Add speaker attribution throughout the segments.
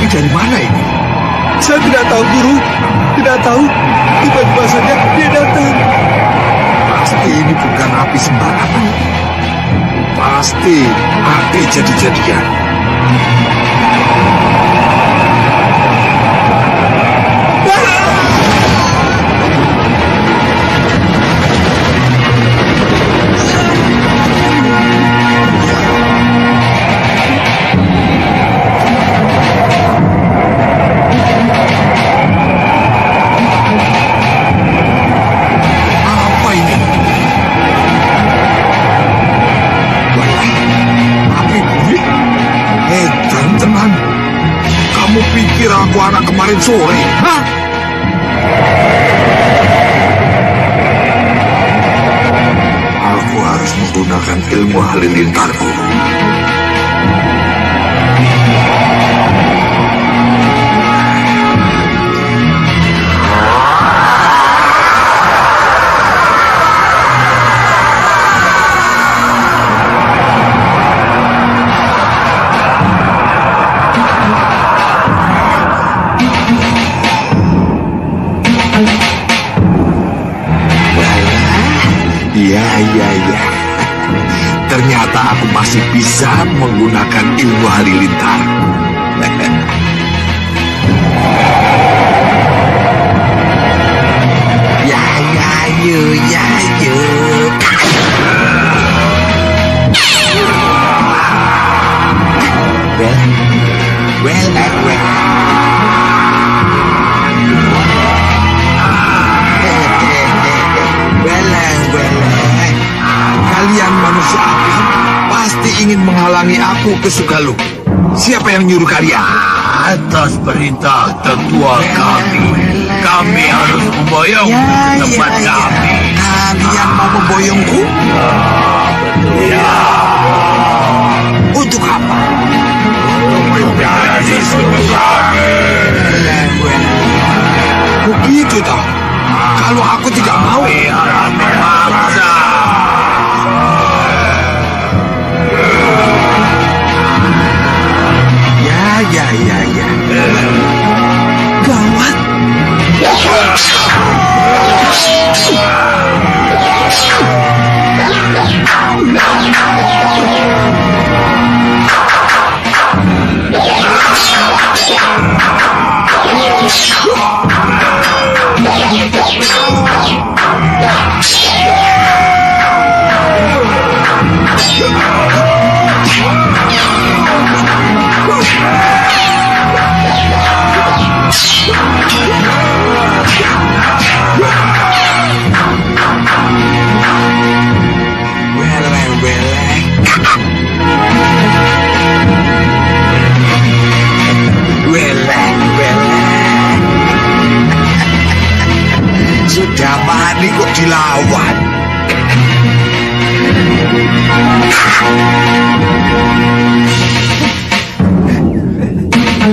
Speaker 1: Dari mana ini? Saya tidak tahu, Guru. Tidak tahu. Tiba-tiba saja dia datang. Pasti ini bukan api sembarangan. Pasti api jadi-jadian. Pikir aku anak kemarin sore, hah? Aku harus menggunakan ilmu halilintarku. Ya. Ternyata aku masih bisa menggunakan ilmu halilintar. Ya. Well. Kalian manusia api pasti ingin menghalangi aku ke Sugaluh. Siapa yang nyuruh kalian?
Speaker 2: Atas perintah tetua kami harus memboyongmu ke tempat kami.
Speaker 1: Kalian mau memboyongku?
Speaker 2: Ya.
Speaker 1: Untuk apa?
Speaker 2: Menjadi suku kami.
Speaker 1: Begitu toh. Kalau aku tidak mau,
Speaker 2: Kami harus memaksa.
Speaker 1: Ya. Gawat. Sudah mati kok dilawan.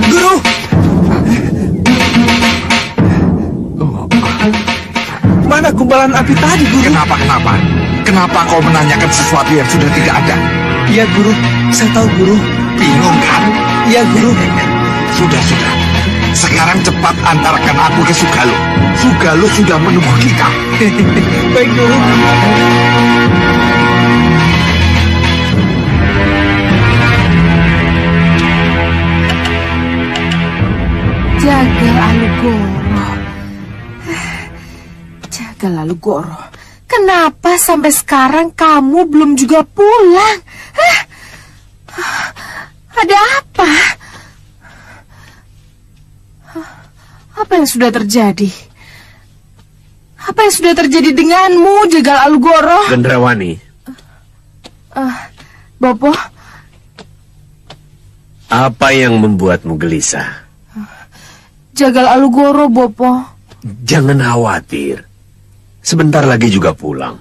Speaker 1: Guru! Mana gumpalan api tadi, Guru? Kenapa? Kenapa kau menanyakan sesuatu yang sudah tidak ada? Iya, Guru. Saya tahu, Guru. Bingung kan? Iya, Guru. Sudah. Sekarang cepat antarkan aku ke Sugalo. Sugalo sudah menunggu kita. Baik, Guru.
Speaker 3: Jagal Alugoro, kenapa sampai sekarang kamu belum juga pulang? Ada apa? Apa yang sudah terjadi? Apa yang sudah terjadi denganmu, Jagal Alugoro?
Speaker 4: Gendrawani.
Speaker 3: Bopo?
Speaker 4: Apa yang membuatmu gelisah?
Speaker 3: Jagal Alugoro, Bopo.
Speaker 4: Jangan khawatir. Sebentar lagi juga pulang.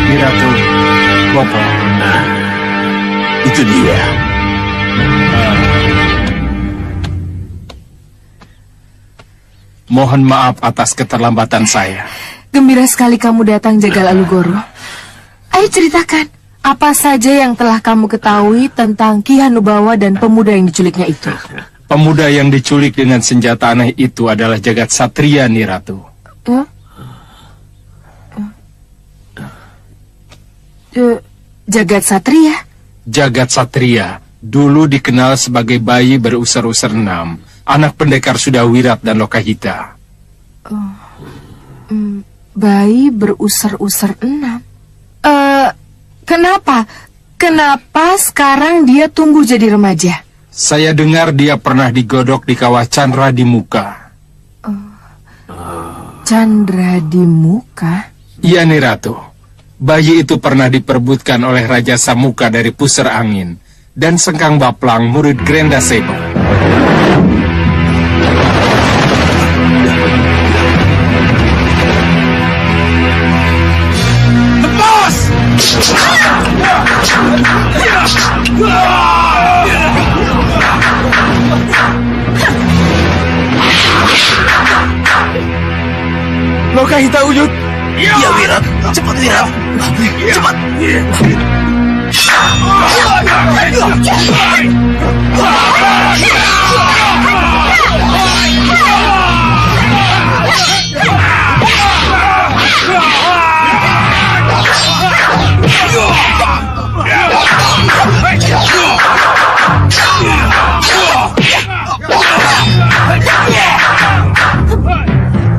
Speaker 5: Ratu, Bopo.
Speaker 4: Nah, itu dia.
Speaker 5: Mohon maaf atas keterlambatan saya.
Speaker 3: Gembira sekali kamu datang, Jagal Alugoro. Ayo ceritakan, apa saja yang telah kamu ketahui tentang Ki Hanubawa dan pemuda yang diculiknya itu?
Speaker 5: Pemuda yang diculik dengan senjata aneh itu adalah Jagat Satria, Niratu.
Speaker 3: Jagat Satria?
Speaker 5: Jagat Satria dulu dikenal sebagai bayi berusar-usar 6, anak pendekar Sudawirat dan Lokahita.
Speaker 3: Bayi berusar-usar 6? Kenapa? Kenapa sekarang dia tumbuh jadi remaja?
Speaker 5: Saya dengar dia pernah digodok di kawah Chandra di muka.
Speaker 3: Chandra di muka?
Speaker 5: Iya, Niratu. Bayi itu pernah diperebutkan oleh Raja Samuka dari Pusar Angin dan Sengkang Baplang, murid Grenda Seba.
Speaker 1: Lokahita Uyut. Iya, Wirat. Cepat, Wirat. Cepat.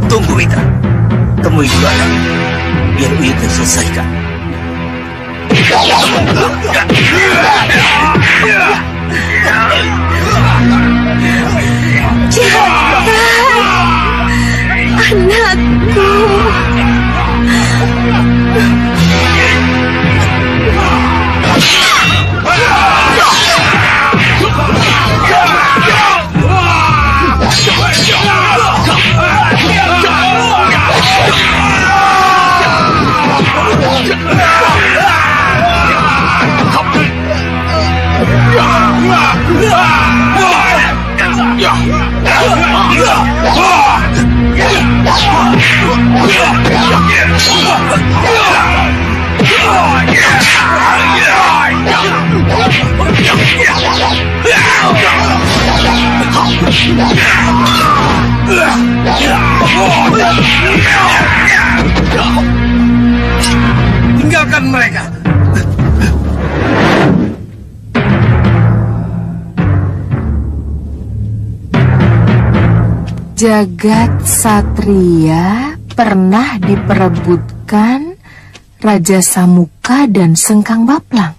Speaker 1: Tunggu, Wita. Temui Juana. Biar Uyut selesaikan.
Speaker 3: Anakku.
Speaker 1: Tinggalkan mereka.
Speaker 3: Jagat Satria pernah diperebutkan Raja Samuka dan Sengkang Baplang.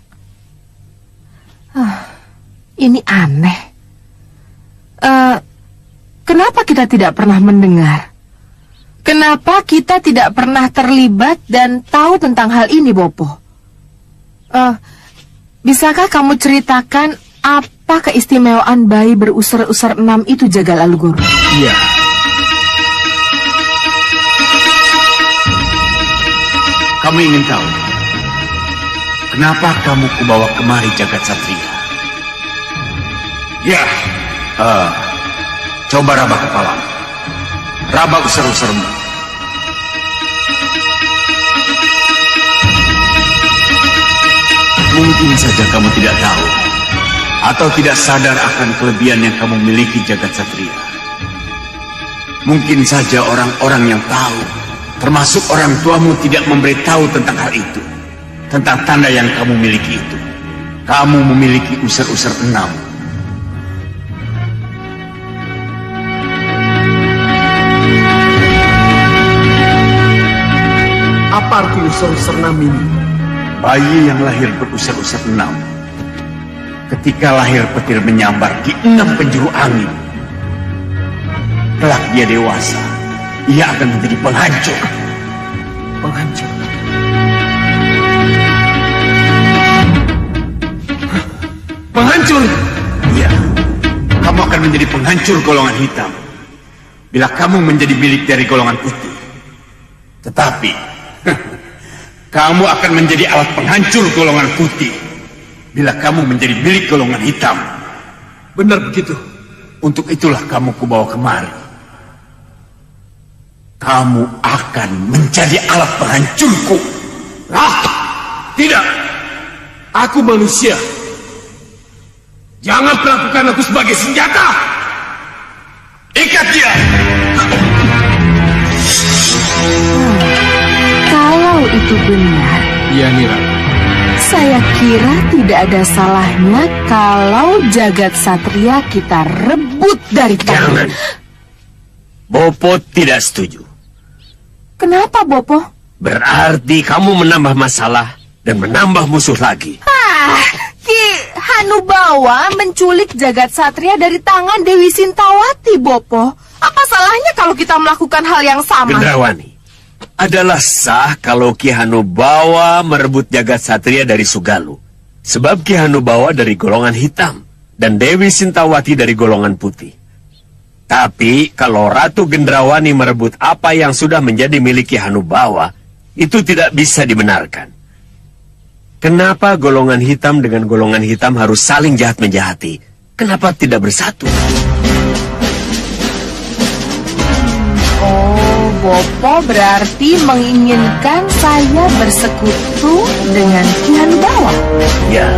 Speaker 3: Ini aneh. Kenapa kita tidak pernah mendengar? Kenapa kita tidak pernah terlibat dan tahu tentang hal ini, Bopo? Bisakah kamu ceritakan apa keistimewaan bayi berusur-usur 6 itu, Jagal Alugoro?
Speaker 4: Iya.
Speaker 2: Kamu ingin tahu kenapa kamu kubawa kemari Jagat Satria? Ya, coba raba kepalamu, raba usur-usurmu. Mungkin saja kamu tidak tahu atau tidak sadar akan kelebihan yang kamu miliki, Jagat Satria. Mungkin saja orang-orang yang tahu, termasuk orang tuamu, tidak memberitahu tentang hal itu, tentang tanda yang kamu miliki itu. Kamu memiliki usur-usur 6.
Speaker 1: Apa arti usur-usur 6 ini?
Speaker 2: Bayi yang lahir berusur-usur 6, ketika lahir petir menyambar di 6 penjuru angin. Kelak dia dewasa, ia akan menjadi penghancur.
Speaker 1: Penghancur. Penghancur.
Speaker 2: Iya, kamu akan menjadi penghancur golongan hitam bila kamu menjadi milik dari golongan putih. Tetapi kamu akan menjadi alat penghancur golongan putih bila kamu menjadi milik golongan hitam.
Speaker 1: Benar begitu.
Speaker 2: Untuk itulah kamu kubawa kemari. Kamu akan menjadi alat penghancurku.
Speaker 1: Tidak. Aku manusia. Jangan perlakukan aku sebagai senjata.
Speaker 2: Ikat dia.
Speaker 3: Kalau itu benar,
Speaker 5: Iya, Nira.
Speaker 3: saya kira tidak ada salahnya kalau Jagat Satria kita rebut dari
Speaker 4: Jangan.
Speaker 3: tangan.
Speaker 4: Bopo tidak setuju.
Speaker 3: Kenapa, Bopo?
Speaker 4: Berarti kamu menambah masalah dan menambah musuh lagi.
Speaker 3: Ki Hanubawa menculik Jagat Satria dari tangan Dewi Sintawati, Bopo. Apa salahnya kalau kita melakukan hal yang sama?
Speaker 4: Gendrawani, adalah sah kalau Ki Hanubawa merebut Jagat Satria dari Sugalu. Sebab Ki Hanubawa dari golongan hitam dan Dewi Sintawati dari golongan putih. Tapi kalau Ratu Gendrawani merebut apa yang sudah menjadi milik Ki Hanubawa, itu tidak bisa dibenarkan. Kenapa golongan hitam dengan golongan hitam harus saling jahat-menjahati? Kenapa tidak bersatu?
Speaker 3: Oh, Bopo berarti menginginkan saya bersekutu dengan Ki Hanubawa.
Speaker 4: Ya,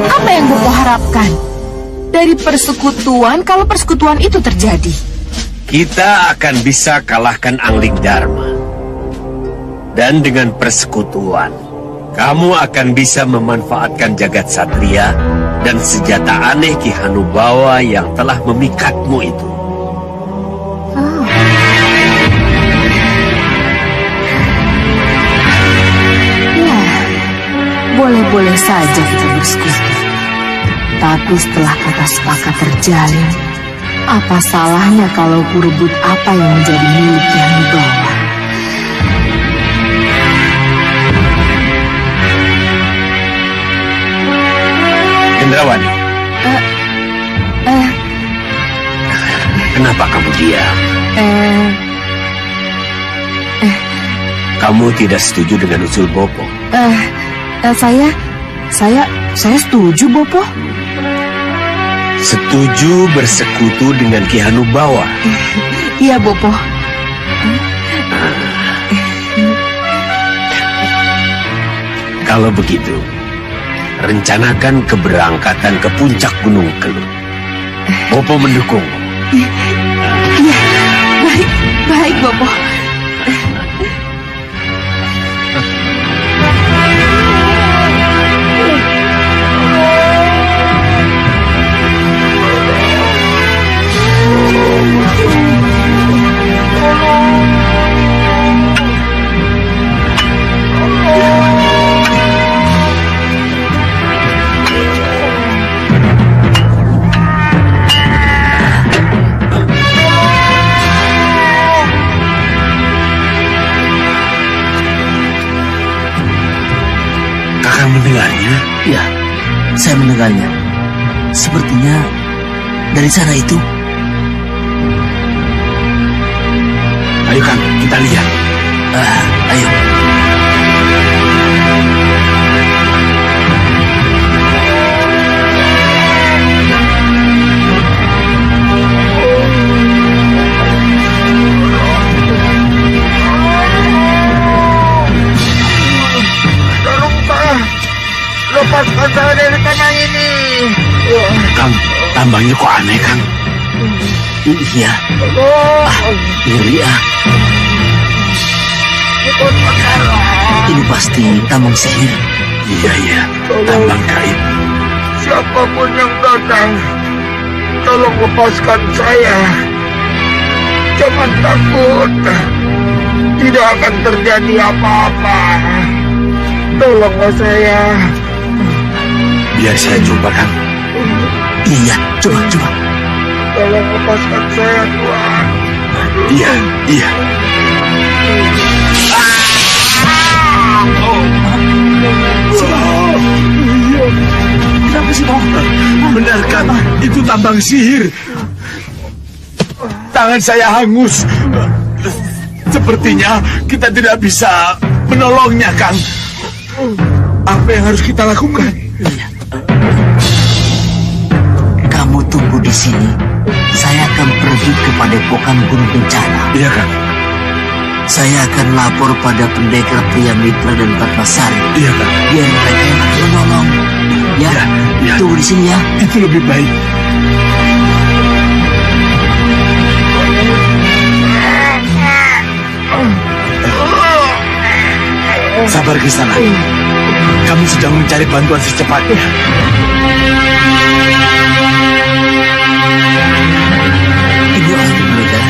Speaker 3: Apa yang Bopo harapkan dari persekutuan kalau persekutuan itu terjadi?
Speaker 4: kita akan bisa kalahkan Angling Dharma. Dan dengan persekutuan, kamu akan bisa memanfaatkan Jagat Satria dan senjata aneh Ki Hanubawa yang telah memikatmu itu.
Speaker 3: Ya, boleh-boleh saja kita bersekutu. Tapi setelah kata sepakat terjalin, apa salahnya kalau kurebut apa yang menjadi milik Ki Hanubawa?
Speaker 4: Gendrawani, kenapa kamu diam? Kamu tidak setuju dengan usul Bopo?
Speaker 3: Saya setuju, Bopo.
Speaker 4: Setuju bersekutu dengan Ki Hanubawa?
Speaker 3: Iya, Bopo.
Speaker 4: Kalau begitu, rencanakan keberangkatan ke puncak Gunung Kelut. Bopo mendukung.
Speaker 3: Iya, baik, Bopo.
Speaker 2: mendengarnya?
Speaker 6: Ya, saya mendengarnya. Sepertinya dari sana itu.
Speaker 2: Ayo Kang, kita lihat.
Speaker 6: Ayo.
Speaker 1: Lepaskan saya dari tanah ini.
Speaker 2: Kang, tambangnya kok aneh, Kang?
Speaker 6: Iya. Ngeri ah. Ini pasti tambang sihir.
Speaker 2: Iya, tambang gaib.
Speaker 1: Siapapun yang datang, tolong lepaskan saya. Jangan takut. Tidak akan terjadi apa-apa. Tolonglah saya.
Speaker 2: Biar saya coba, Kang.
Speaker 6: Iya, coba.
Speaker 1: Tolong lepaskan saya, Tuhan.
Speaker 2: Iya.
Speaker 6: Kenapa sih, Bang?
Speaker 2: Benar, Kang. Itu tambang sihir. Tangan saya hangus. Sepertinya kita tidak bisa menolongnya, Kang. Apa yang harus kita lakukan?
Speaker 6: Kamu tunggu di sini. Saya akan pergi ke Padepokan Gunung Bencana.
Speaker 2: Iya, Kang.
Speaker 6: Saya akan lapor pada pendekar Pria Mitra dan Patmasari.
Speaker 2: Iya, Kang.
Speaker 6: Biar mereka yang akan menolong. Ya,
Speaker 2: Ya.
Speaker 6: tunggu di sini ya.
Speaker 2: Itu lebih baik. Sabar di sana. Kami sedang mencari bantuan secepatnya.
Speaker 6: Ibu lagi mereka.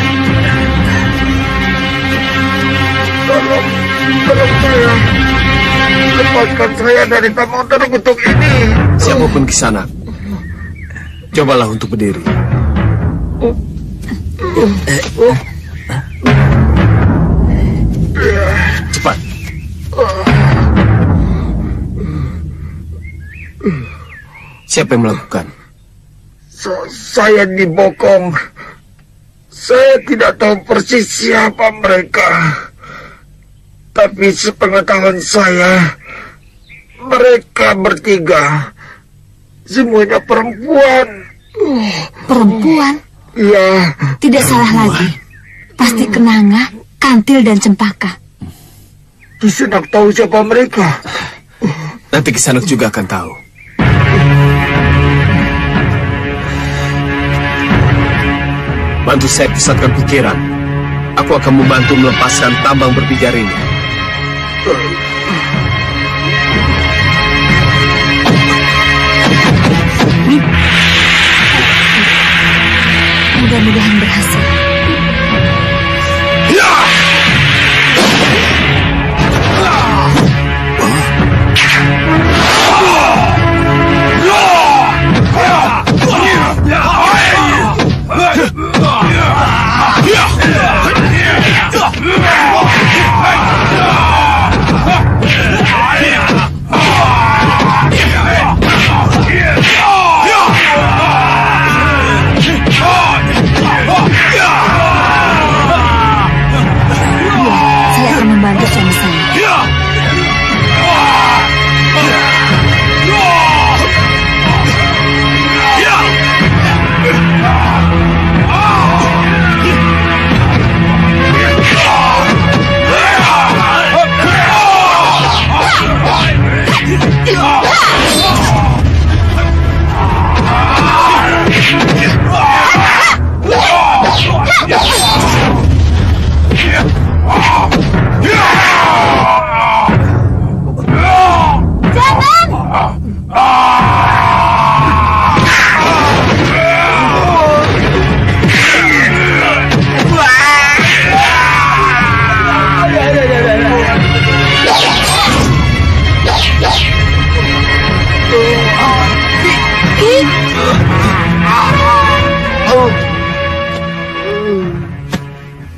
Speaker 1: Tolong saya. Lepaskan saya dari tambang terkutuk ini.
Speaker 4: Siapapun ke sana, cobalah untuk berdiri. Cepat. Siapa yang melakukan?
Speaker 1: Saya dibokong. Saya tidak tahu persis siapa mereka. Tapi sepengetahuan saya, mereka bertiga semuanya perempuan.
Speaker 3: Perempuan?
Speaker 1: Ya,
Speaker 3: Tidak salah lagi. Pasti Kenanga, Kantil, dan Cempaka.
Speaker 1: Kisanak tahu siapa mereka.
Speaker 4: Nanti Kisanak juga akan tahu. Bantu saya pusatkan pikiran. Aku akan membantu melepaskan tambang berpijar ini.
Speaker 3: Mudah-mudahan berhasil. Saya akan membantu suami saya.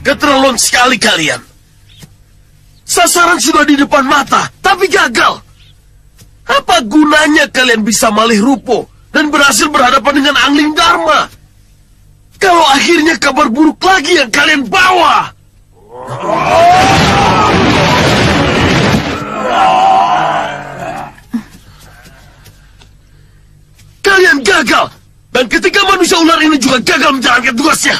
Speaker 2: Keterlaluan sekali kalian. Sasaran sudah di depan mata, tapi gagal.
Speaker 7: Apa gunanya kalian bisa malih rupo dan berhasil berhadapan dengan Angling Dharma? Kalau akhirnya kabar buruk lagi yang kalian bawa. Kalian gagal. Dan ketika manusia ular ini juga gagal menjalankan tugasnya.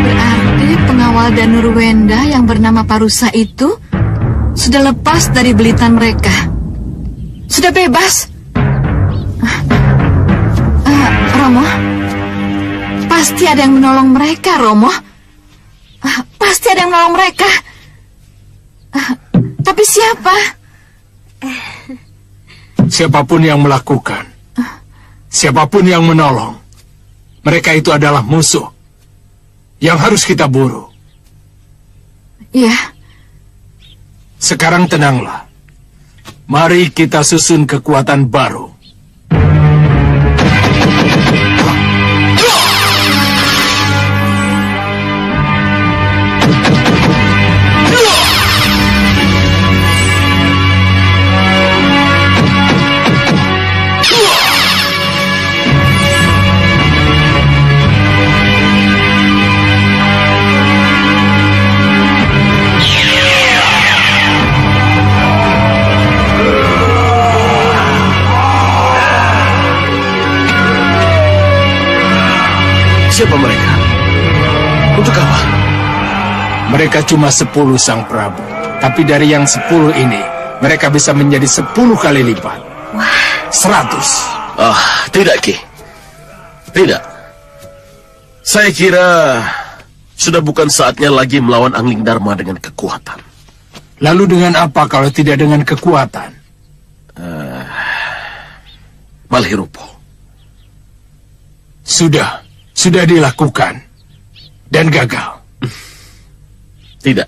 Speaker 3: Berarti pengawal Danurwenda yang bernama Parusa itu sudah lepas dari belitan mereka. Sudah bebas. Romo, pasti ada yang menolong mereka, Romo. Pasti ada yang menolong mereka. Tapi siapa?
Speaker 5: Siapapun yang melakukan, siapapun yang menolong, mereka itu adalah musuh yang harus kita buru.
Speaker 3: Iya.
Speaker 5: Sekarang tenanglah. Mari kita susun kekuatan baru.
Speaker 7: Siapa mereka? Untuk apa?
Speaker 5: Mereka cuma 10, Sang Prabu. Tapi dari yang 10 ini, mereka bisa menjadi 10 kali lipat.
Speaker 3: Wah.
Speaker 5: 100.
Speaker 7: Tidak, Ki. Tidak. Saya kira sudah bukan saatnya lagi melawan Angling Dharma dengan kekuatan.
Speaker 5: Lalu dengan apa kalau tidak dengan kekuatan?
Speaker 7: Malih rupo.
Speaker 5: Sudah dilakukan dan gagal.
Speaker 7: Tidak.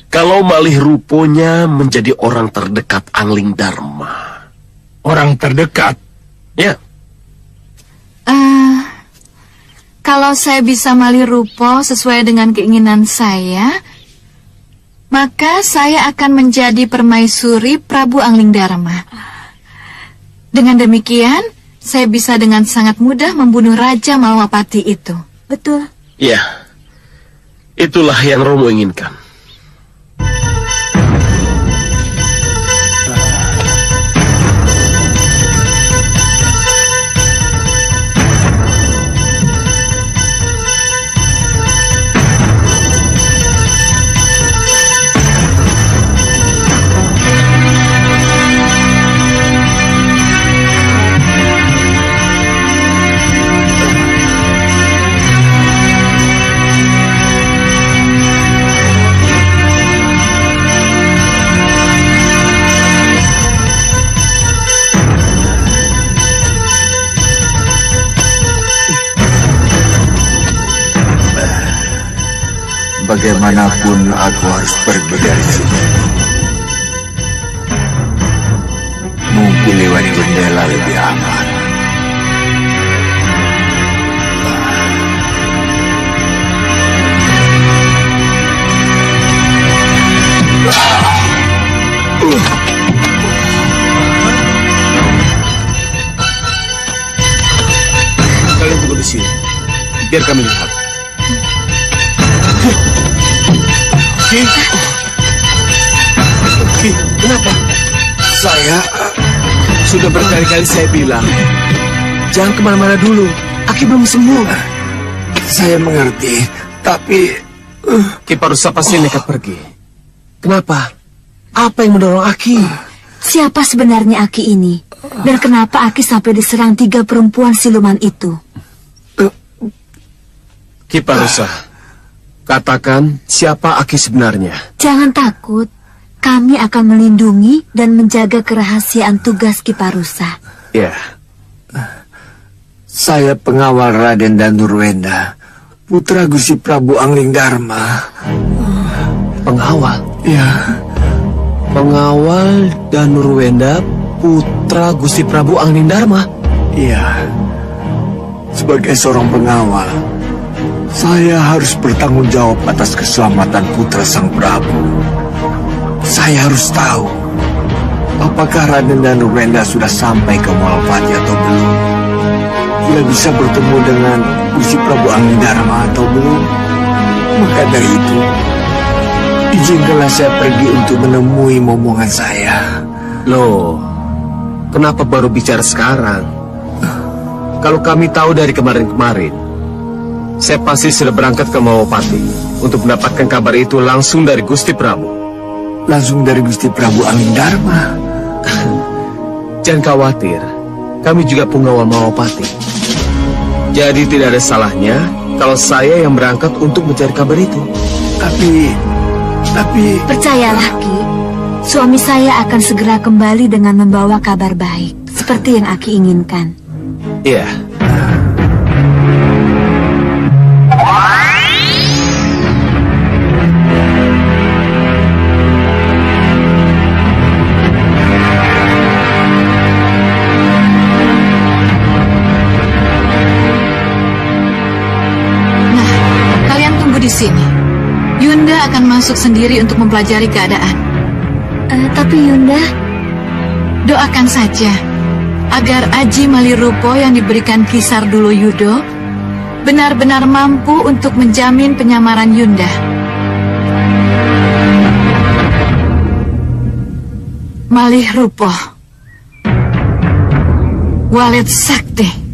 Speaker 7: Kalau malih ruponya menjadi orang terdekat Angling Dharma.
Speaker 5: Orang terdekat?
Speaker 7: Ya.
Speaker 3: Kalau saya bisa malih rupo sesuai dengan keinginan saya, maka saya akan menjadi permaisuri Prabu Angling Dharma. Dengan demikian, saya bisa dengan sangat mudah membunuh Raja Malwapati itu. Betul.
Speaker 7: Ya. Itulah yang Romo inginkan.
Speaker 1: Bagaimanapun aku harus pergi dari sini. Mungkin lewat jendela lebih aman.
Speaker 7: Kalian tunggu di sini. Biar kami lihat. Ki, kenapa?
Speaker 1: Saya
Speaker 7: Sudah berkali-kali saya bilang, jangan kemana-mana dulu. Aki belum sembuh.
Speaker 1: Saya mengerti, tapi
Speaker 7: Ki Parusa pasti nekat pergi. Kenapa? Apa yang mendorong Aki?
Speaker 8: Siapa sebenarnya Aki ini? Dan kenapa Aki sampai diserang 3 perempuan siluman itu?
Speaker 7: Ki Parusa, katakan siapa Aki sebenarnya?
Speaker 8: Jangan takut. Kami akan melindungi dan menjaga kerahasiaan tugas Ki Parusa.
Speaker 7: Ya.
Speaker 1: saya pengawal Raden Danurwenda, putra Gusti Prabu Angling Dharma.
Speaker 7: Pengawal?
Speaker 1: Ya,
Speaker 7: Pengawal Danurwenda, putra Gusti Prabu Angling Dharma?
Speaker 1: iya. Sebagai seorang pengawal, saya harus bertanggung jawab atas keselamatan putra sang Prabu. Saya harus tahu, apakah Raden Danurenda sudah sampai ke Malapati atau belum? Dia bisa bertemu dengan Gusti Prabu Anggidarma atau belum? Maka dari itu, izinkanlah saya pergi untuk menemui momongan saya.
Speaker 9: Loh, kenapa baru bicara sekarang? Kalau kami tahu dari kemarin-kemarin, saya pasti sudah berangkat ke Malapati untuk mendapatkan kabar itu langsung dari Gusti Prabu.
Speaker 1: Langsung dari Gusti Prabu Anggidarma?
Speaker 9: Jangan khawatir, kami juga pengawal Malapati. Jadi tidak ada salahnya kalau saya yang berangkat untuk mencari kabar itu.
Speaker 1: Tapi...
Speaker 8: Percayalah, Ki. Suami saya akan segera kembali dengan membawa kabar baik, seperti yang Aki inginkan.
Speaker 9: Iya.
Speaker 3: Nah, kalian tunggu di sini. Yunda akan masuk sendiri untuk mempelajari keadaan.
Speaker 8: Tapi Yunda...
Speaker 3: Doakan saja agar Aji Malirupo yang diberikan Kisar Dulo Yudo benar-benar mampu untuk menjamin penyamaran Yunda. Malirupo, Walet Sakti.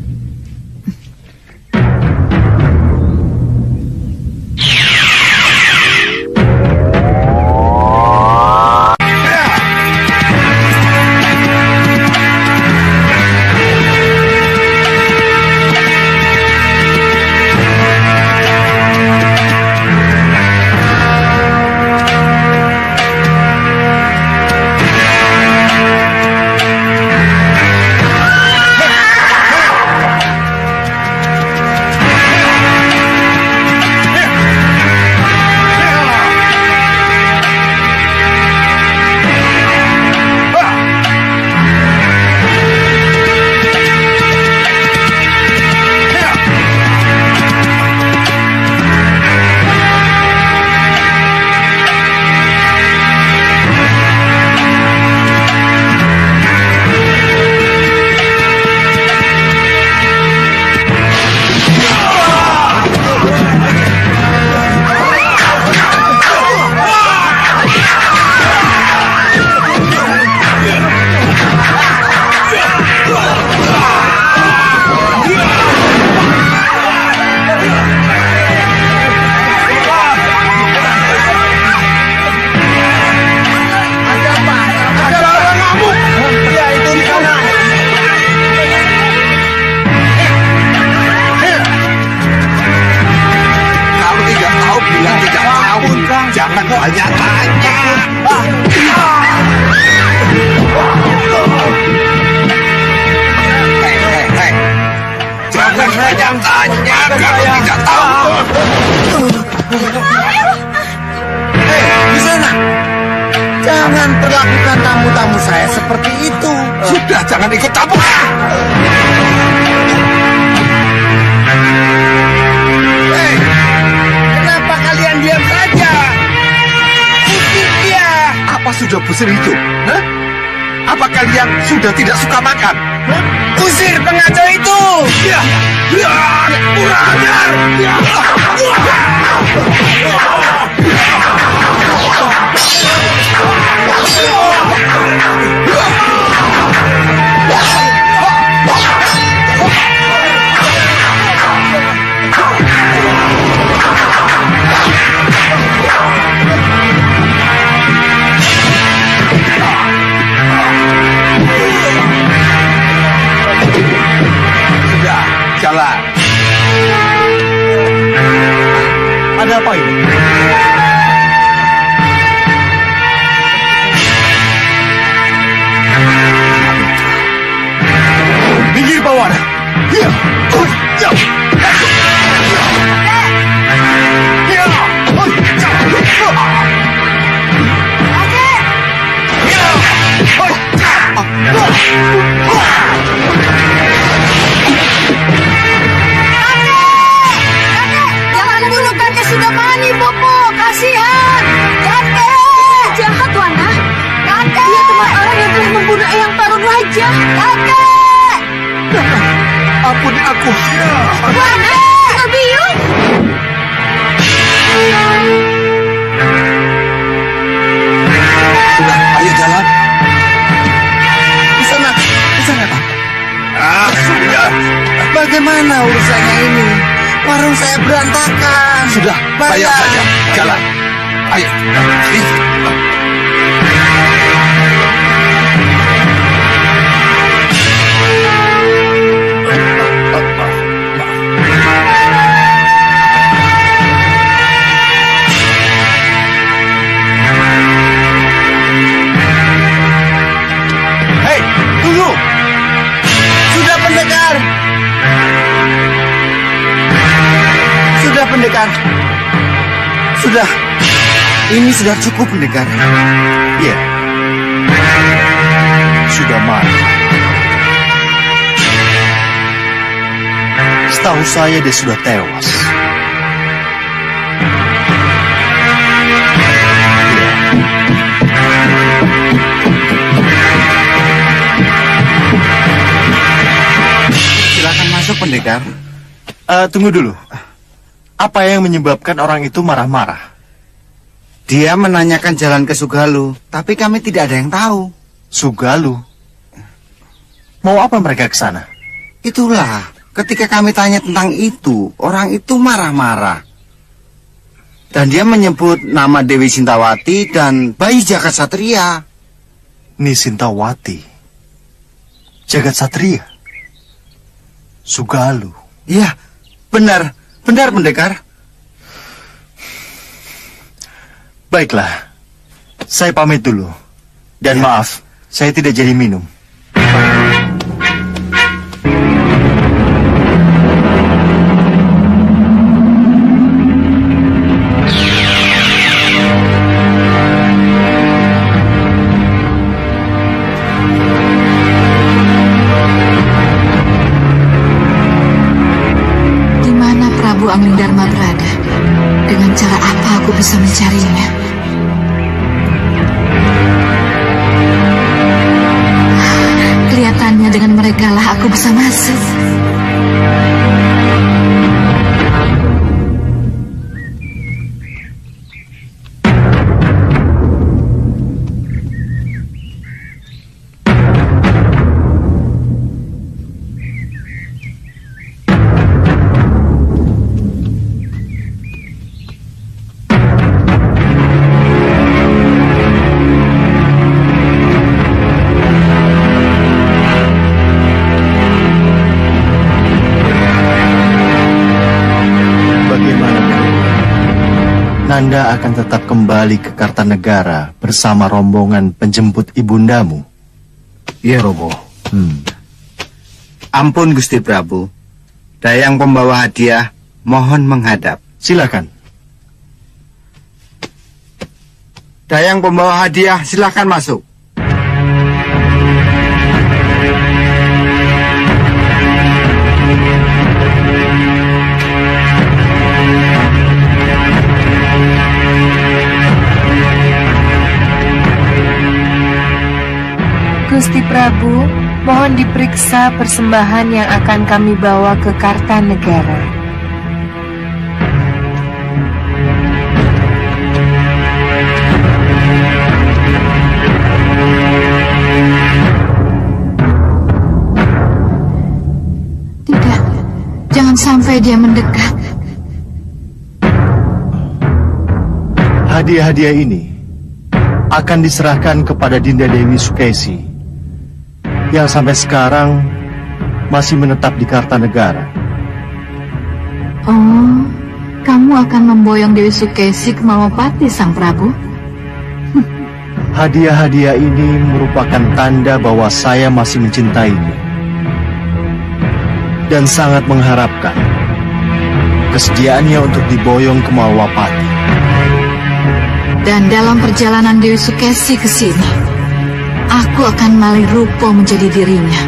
Speaker 2: Jangan banyak tanya. Hei, jangan banyak tanya kalau tidak tahu.
Speaker 6: Hei, di sana. Jangan perlakukan tamu-tamu saya seperti itu.
Speaker 2: Sudah, jangan ikut campur.
Speaker 6: Hei, kenapa kalian diam saja? Usir dia.
Speaker 2: Apa sudah busir itu? Hah? Apa kalian sudah tidak suka makan? Hah?
Speaker 6: Usir pengacau itu.
Speaker 2: Ya, ya, kurang ajar. Ya. Sudah, jalan.
Speaker 6: Ada apa ini?
Speaker 2: Minggir bawah. Ya. Ya.
Speaker 3: Jangan bunuh kakek sudah mani, Bopo. Kasihan. Kakek.
Speaker 8: Jahat, Wana. saja. Kakek!
Speaker 1: Ampuni aku.
Speaker 8: Kakek! Biung!
Speaker 1: Sudah, ayo jalan. Di sana, Pak.
Speaker 2: Sudah.
Speaker 6: Bagaimana urusannya ini? Warung saya berantakan.
Speaker 1: Sudah, bayar saja. Jalan. Ayo.
Speaker 6: Hei, tunggu. Sudah pendekar. Sudah pendekar. Sudah. Ini sudah cukup pendekar.
Speaker 1: Iya. Sudah marah. Setahu saya dia sudah tewas.
Speaker 6: Silakan masuk pendekar.
Speaker 1: Tunggu dulu. Apa yang menyebabkan orang itu marah-marah?
Speaker 6: Dia menanyakan jalan ke Sugalu, tapi kami tidak ada yang tahu.
Speaker 1: Sugalu. Mau apa mereka ke sana?
Speaker 6: Itulah, ketika kami tanya tentang itu, orang itu marah-marah. Dan dia menyebut nama Dewi Sintawati dan bayi Jagat Satria.
Speaker 1: Nisintawati. Jagat Satria. Sugalu.
Speaker 6: Iya, benar pendekar.
Speaker 1: Baiklah, saya pamit dulu. Dan maaf, saya tidak jadi minum.
Speaker 3: Di mana Prabu Anglingdarma berada? Dengan cara apa aku bisa mencarinya? Kelihatannya dengan mereka lah aku bisa masuk.
Speaker 1: Nanda akan tetap kembali ke Kartanegara bersama rombongan penjemput ibundamu.
Speaker 6: Iya, Romo. Ampun, Gusti Prabu. Dayang pembawa hadiah, mohon menghadap.
Speaker 1: Silakan.
Speaker 6: Dayang pembawa hadiah, silakan masuk.
Speaker 3: Gusti Prabu, mohon diperiksa persembahan yang akan kami bawa ke Kartanegara. Tidak, jangan sampai dia mendekat.
Speaker 1: Hadiah-hadiah ini akan diserahkan kepada Dinda Dewi Sukesi yang sampai sekarang masih menetap di Kartanegara.
Speaker 3: Oh, kamu akan memboyong Dewi Sukesi ke Malopati, Sang Prabu?
Speaker 1: Hadiah-hadiah ini merupakan tanda bahwa saya masih mencintainya dan sangat mengharapkan kesediaannya untuk diboyong ke Malwapati.
Speaker 3: Dan dalam perjalanan Dewi Sukesi ke sini, aku akan malih rupa menjadi dirinya.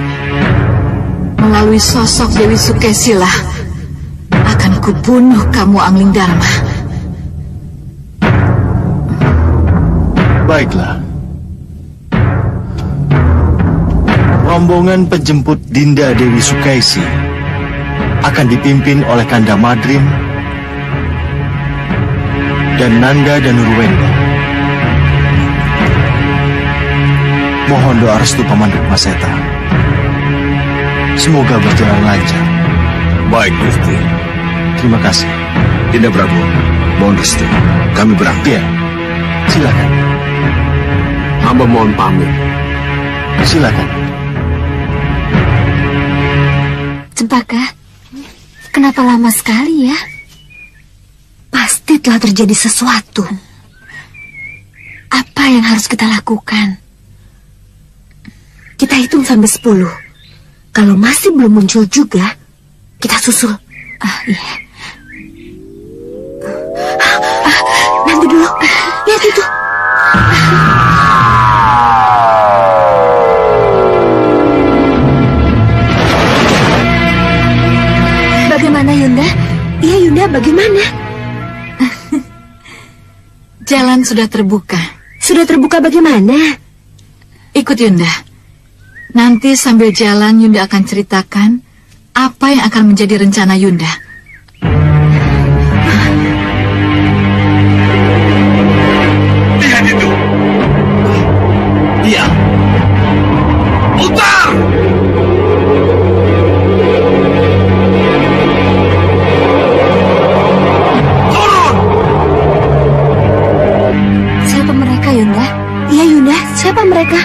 Speaker 3: Melalui sosok Dewi Sukesi lah akan kubunuh kamu, Anglingdarma.
Speaker 1: Baiklah.
Speaker 10: rombongan penjemput Dinda Dewi Sukaisi akan dipimpin oleh Kanda Madrim dan Nanda Danurwenda. Mohon doa restu Paman Rukmaseta. Semoga berjalan lancar.
Speaker 1: Baik, Gusti.
Speaker 10: Terima kasih.
Speaker 1: Dinda Prabu, mohon restu. Kami berangkat.
Speaker 10: Ya, silakan.
Speaker 9: Hamba mohon pamit.
Speaker 10: Silakan.
Speaker 8: Cempaka, kenapa lama sekali ya? Pasti telah terjadi sesuatu. Apa yang harus kita lakukan? Kita hitung sampai 10. Kalau masih belum muncul juga, kita susul. Iya. Nanti dulu. Lihat itu. Bagaimana, Yunda? Iya, Yunda, bagaimana?
Speaker 3: Jalan sudah terbuka.
Speaker 8: Sudah terbuka bagaimana?
Speaker 3: Ikut Yunda. Nanti sambil jalan Yunda akan ceritakan apa yang akan menjadi rencana Yunda.
Speaker 2: Lihat itu. Iya. Putar! Turun!
Speaker 8: Siapa mereka, Yunda? Iya, Yunda, siapa mereka?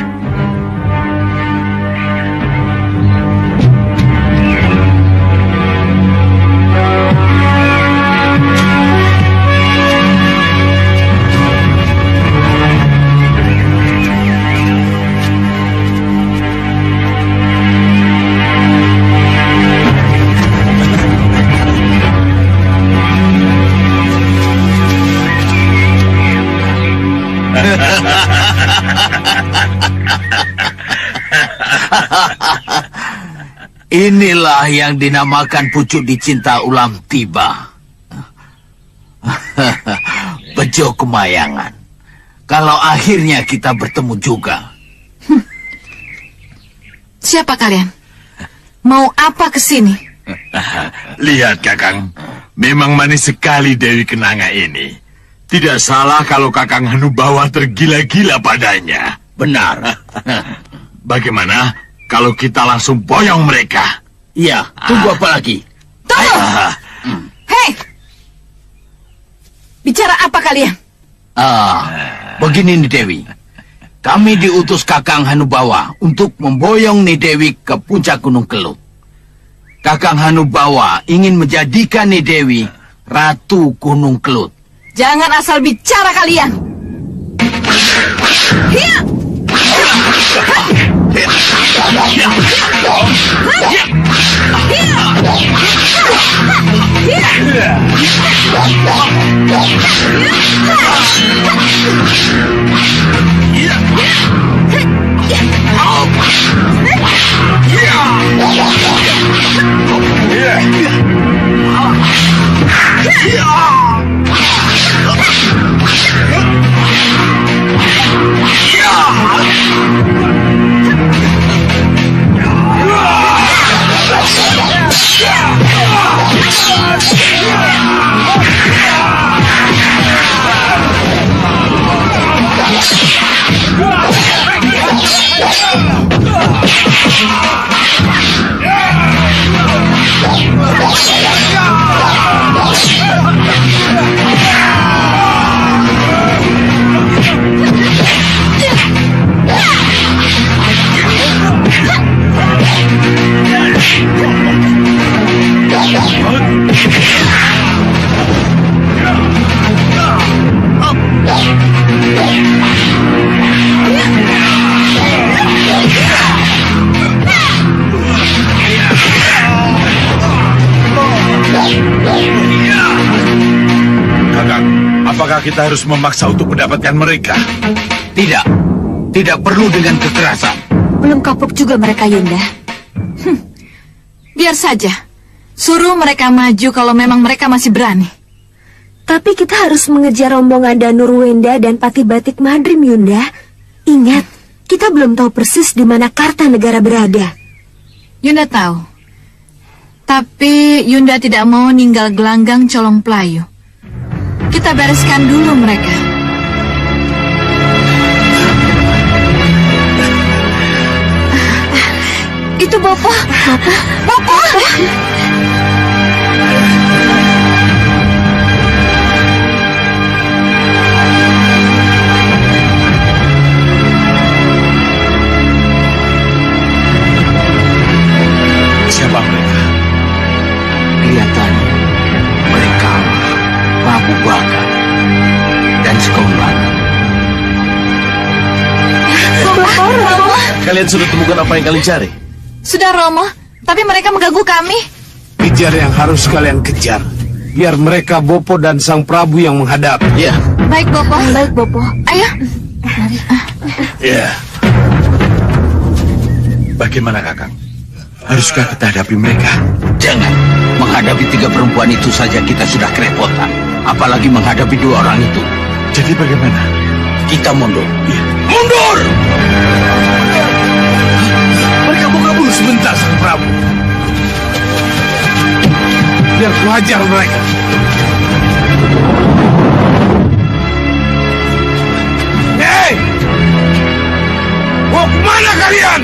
Speaker 11: Inilah yang dinamakan pucuk dicinta ulam tiba. Bejo kemayangan. Kalau akhirnya kita bertemu juga.
Speaker 3: Siapa kalian? Mau apa kesini?
Speaker 2: Lihat, Kakang. Memang manis sekali Dewi Kenanga ini. Tidak salah kalau Kakang Hanubawa tergila-gila padanya.
Speaker 11: Benar.
Speaker 2: Bagaimana kalau kita langsung boyong mereka?
Speaker 11: Iya, tunggu apa lagi?
Speaker 3: Tunggu! Hei! Bicara apa kalian?
Speaker 11: Begini nih Dewi. Kami diutus Kakang Hanubawa untuk memboyong nih Dewi ke puncak Gunung Kelut. Kakang Hanubawa ingin menjadikan nih Dewi Ratu Gunung Kelut.
Speaker 3: Jangan asal bicara kalian. Hiya!
Speaker 2: Apakah kita harus memaksa untuk mendapatkan mereka?
Speaker 11: Tidak. Tidak perlu dengan kekerasan.
Speaker 8: Belum kapok juga mereka, Yunda.
Speaker 3: Biar saja. Suruh mereka maju kalau memang mereka masih berani.
Speaker 8: Tapi kita harus mengejar rombongan Danurwenda dan Pati Batik Madrim, Yunda. Ingat, kita belum tahu persis di mana Kartanegara berada.
Speaker 3: Yunda tahu. Tapi Yunda tidak mau ninggal gelanggang Colong Pelayu. Kita bereskan dulu mereka. Itu Bopo. Bopo.
Speaker 11: Siapa mereka? Kelihatan mereka Prabu Baka dan Sekolah.
Speaker 3: Romo.
Speaker 7: Kalian sudah temukan apa yang kalian cari?
Speaker 3: Sudah Romo, tapi mereka mengganggu kami.
Speaker 2: Kejar yang harus kalian kejar. Biar mereka Bopo dan Sang Prabu yang menghadap.
Speaker 7: Ya.
Speaker 3: Baik Bopo.
Speaker 8: Baik, Bopo.
Speaker 3: Ayo.
Speaker 2: Ya.
Speaker 7: Bagaimana Kakang?
Speaker 2: Haruskah kita hadapi mereka?
Speaker 11: Jangan. Menghadapi 3 perempuan itu saja kita sudah kerepotan. Apalagi menghadapi 2 orang itu.
Speaker 7: Jadi bagaimana?
Speaker 11: Kita mundur.
Speaker 2: Mundur! Mereka mau kabur sebentar, Sang Prabu. Biar ku hajar mereka. Hei! Mau kemana kalian?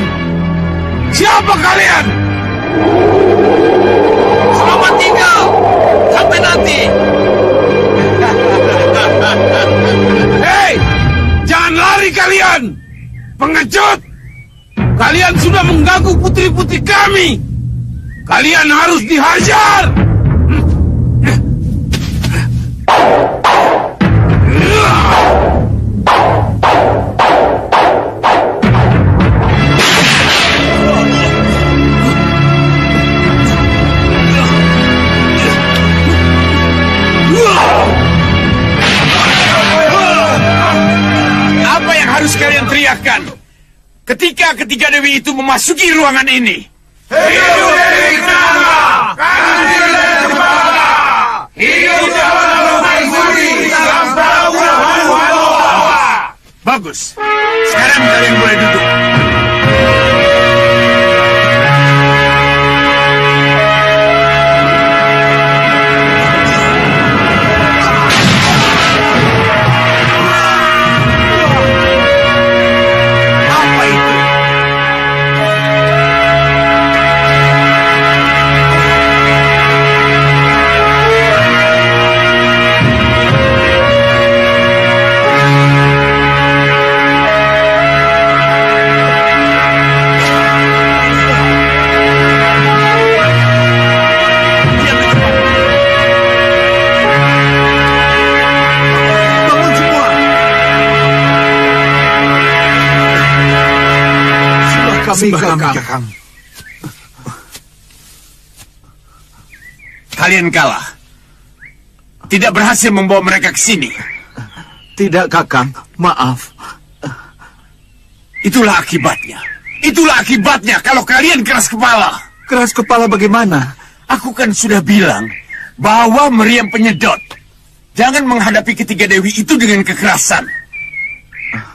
Speaker 2: Siapa kalian?
Speaker 7: Selamat tinggal! Sampai nanti!
Speaker 2: Hei! Jangan lari kalian! Pengecut! Kalian sudah mengganggu putri-putri kami! Kalian harus dihajar! Apa yang harus kalian teriakkan ketika ketiga dewi itu memasuki ruangan ini? Hidup Dewi Kenanga! Kasih dan Cempaka! Hidup Jalan Permaisuri! Sang Prabu Hanubawa! Bagus. Sekarang kalian boleh duduk.
Speaker 1: Kakang.
Speaker 2: Kalian kalah. Tidak berhasil membawa mereka ke sini.
Speaker 1: Tidak, Kakang. Maaf.
Speaker 2: Itulah akibatnya. Itulah akibatnya kalau kalian keras kepala.
Speaker 1: Keras kepala bagaimana?
Speaker 2: Aku kan sudah bilang bahwa meriam penyedot. Jangan menghadapi ketiga dewi itu dengan kekerasan.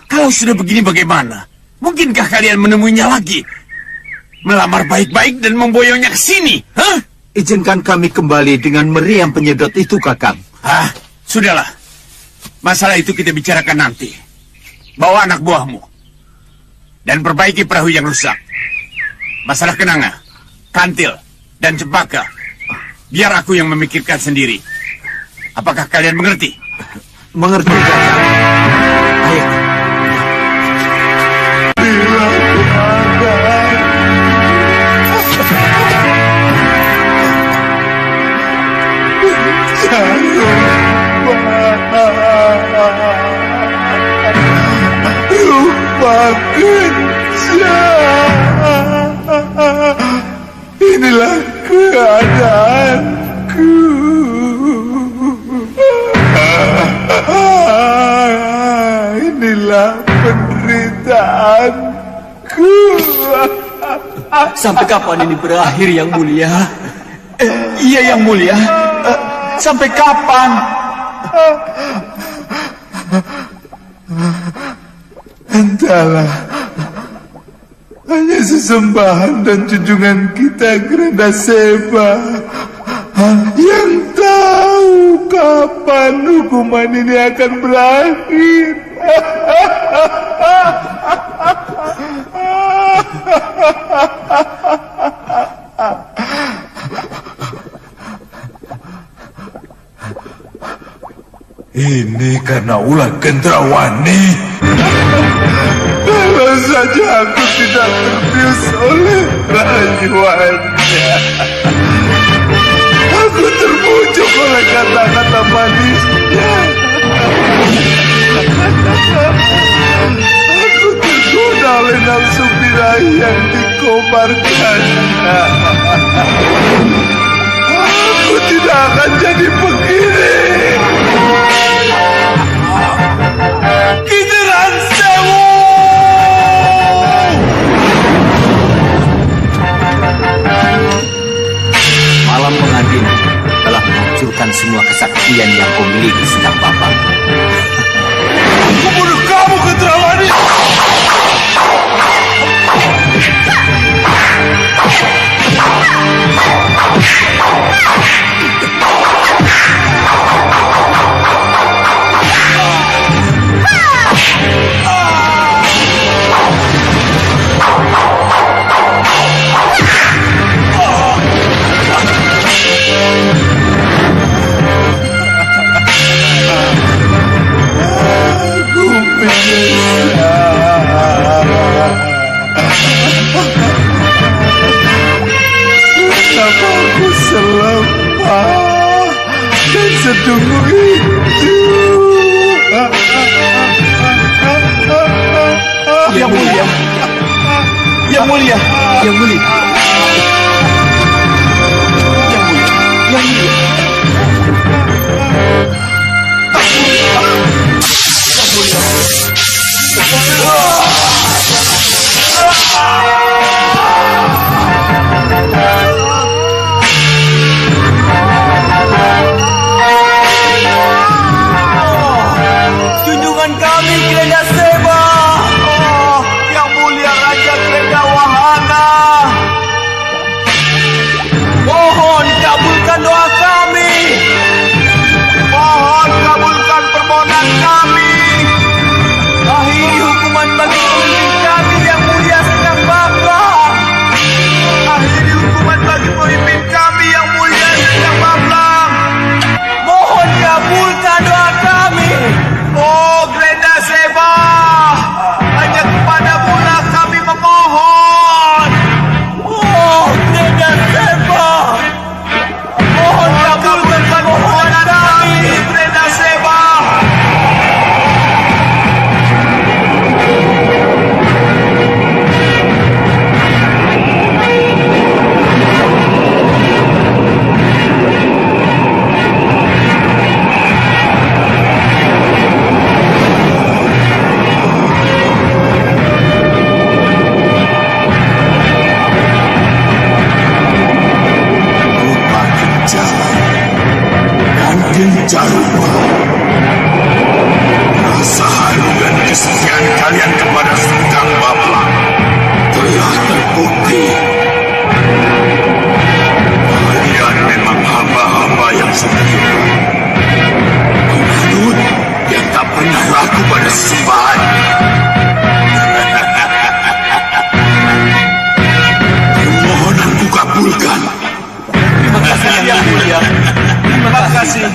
Speaker 2: Kalau sudah begini bagaimana? Mungkinkah kalian menemuinya lagi? Melamar baik-baik dan memboyongnya ke sini? Hah?
Speaker 1: Izinkan kami kembali dengan meriam penyedot itu, Kakang.
Speaker 2: Sudahlah. Masalah itu kita bicarakan nanti. Bawa anak buahmu. Dan perbaiki perahu yang rusak. Masalah Kenanga, Kantil, dan Cempaka. Biar aku yang memikirkan sendiri. Apakah kalian mengerti?
Speaker 1: Mengerti, Kakang. Ayo.
Speaker 2: Inilah keadaanku. Inilah penderitaanku.
Speaker 12: Sampai kapan ini berakhir, Yang Mulia? Iya, Yang Mulia. Sampai kapan?
Speaker 2: Entahlah.
Speaker 1: hanya sesembahan dan junjungan kita Grenda Seba yang tahu kapan hukuman ini akan berakhir. Ini karena ulah Gendrawani. Kalau saja aku tidak terbius oleh rayuannya, aku terbujuk oleh kata-kata manisnya, aku tergoda oleh nafsu birahi yang dikobarkannya. Aku tidak akan jadi begini. Kideran Sewu!
Speaker 11: Malam pengantin telah menghancurkan semua kesaktian yang kau miliki sedang Bapak.
Speaker 1: Aku bunuh kamu, Gendrawani! Kenapa aku selemah dan sedungu itu?
Speaker 12: Yang mulia, yang mulia, yang mulia, yang mulia, yang mulia. Junjungan kami Grenda Seba, yang mulia Raja Grenda Wahana, mohon kabulkan doa kami, mohon kabulkan permohonan kami, akhiri hukuman bagi pemimpin kami yang mulia Sedang Bablang, akhiri hukuman bagi pemimpin kami yang mulia Sedang Bablang, mohon kabulkan doa kami. Oh Grenda Seba, hanya kepadamu lah kami memohon. Oh Grenda Seba, mohon kabulkan permohonan kami, Grenda Seba.
Speaker 2: Dan Gencarupa, rasa haru dan kesetiaan kalian kepada Sedang Bablang telah terbukti. Kalian memang hamba-hamba yang setia, penganut yang tak pernah ragu pada sesembahan. Permohonanku kabulkan.
Speaker 12: Terima kasih yang mulia. Terima kasih.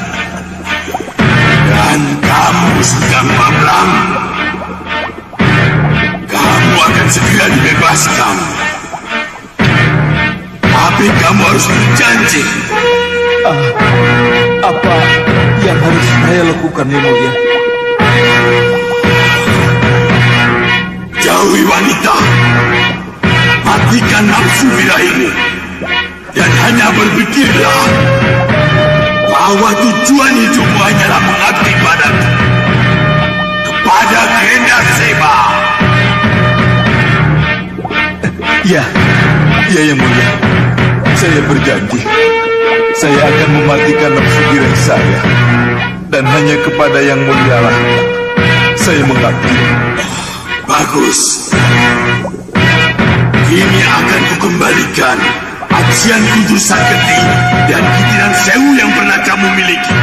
Speaker 2: Dan kamu Sedang Bablang, kamu akan segera dibebaskan. Tapi kamu harus berjanji.
Speaker 12: Apa yang harus saya lakukan, yang mulia?
Speaker 2: Jauhi wanita, matikan nafsu birahi, dan hanya berpikirlah bahwa tujuan hidupmu hanyalah mengabdi padaku, kepada Grenda Seba.
Speaker 1: Ya, yang mulia. Saya berjanji, saya akan mematikan nafsu birahi saya, dan hanya kepada yang mulialah saya mengabdi.
Speaker 2: Bagus. Kini akan kukembalikan ajian Kudu Saketi dan Kitiran Sewu yang pernah kamu miliki.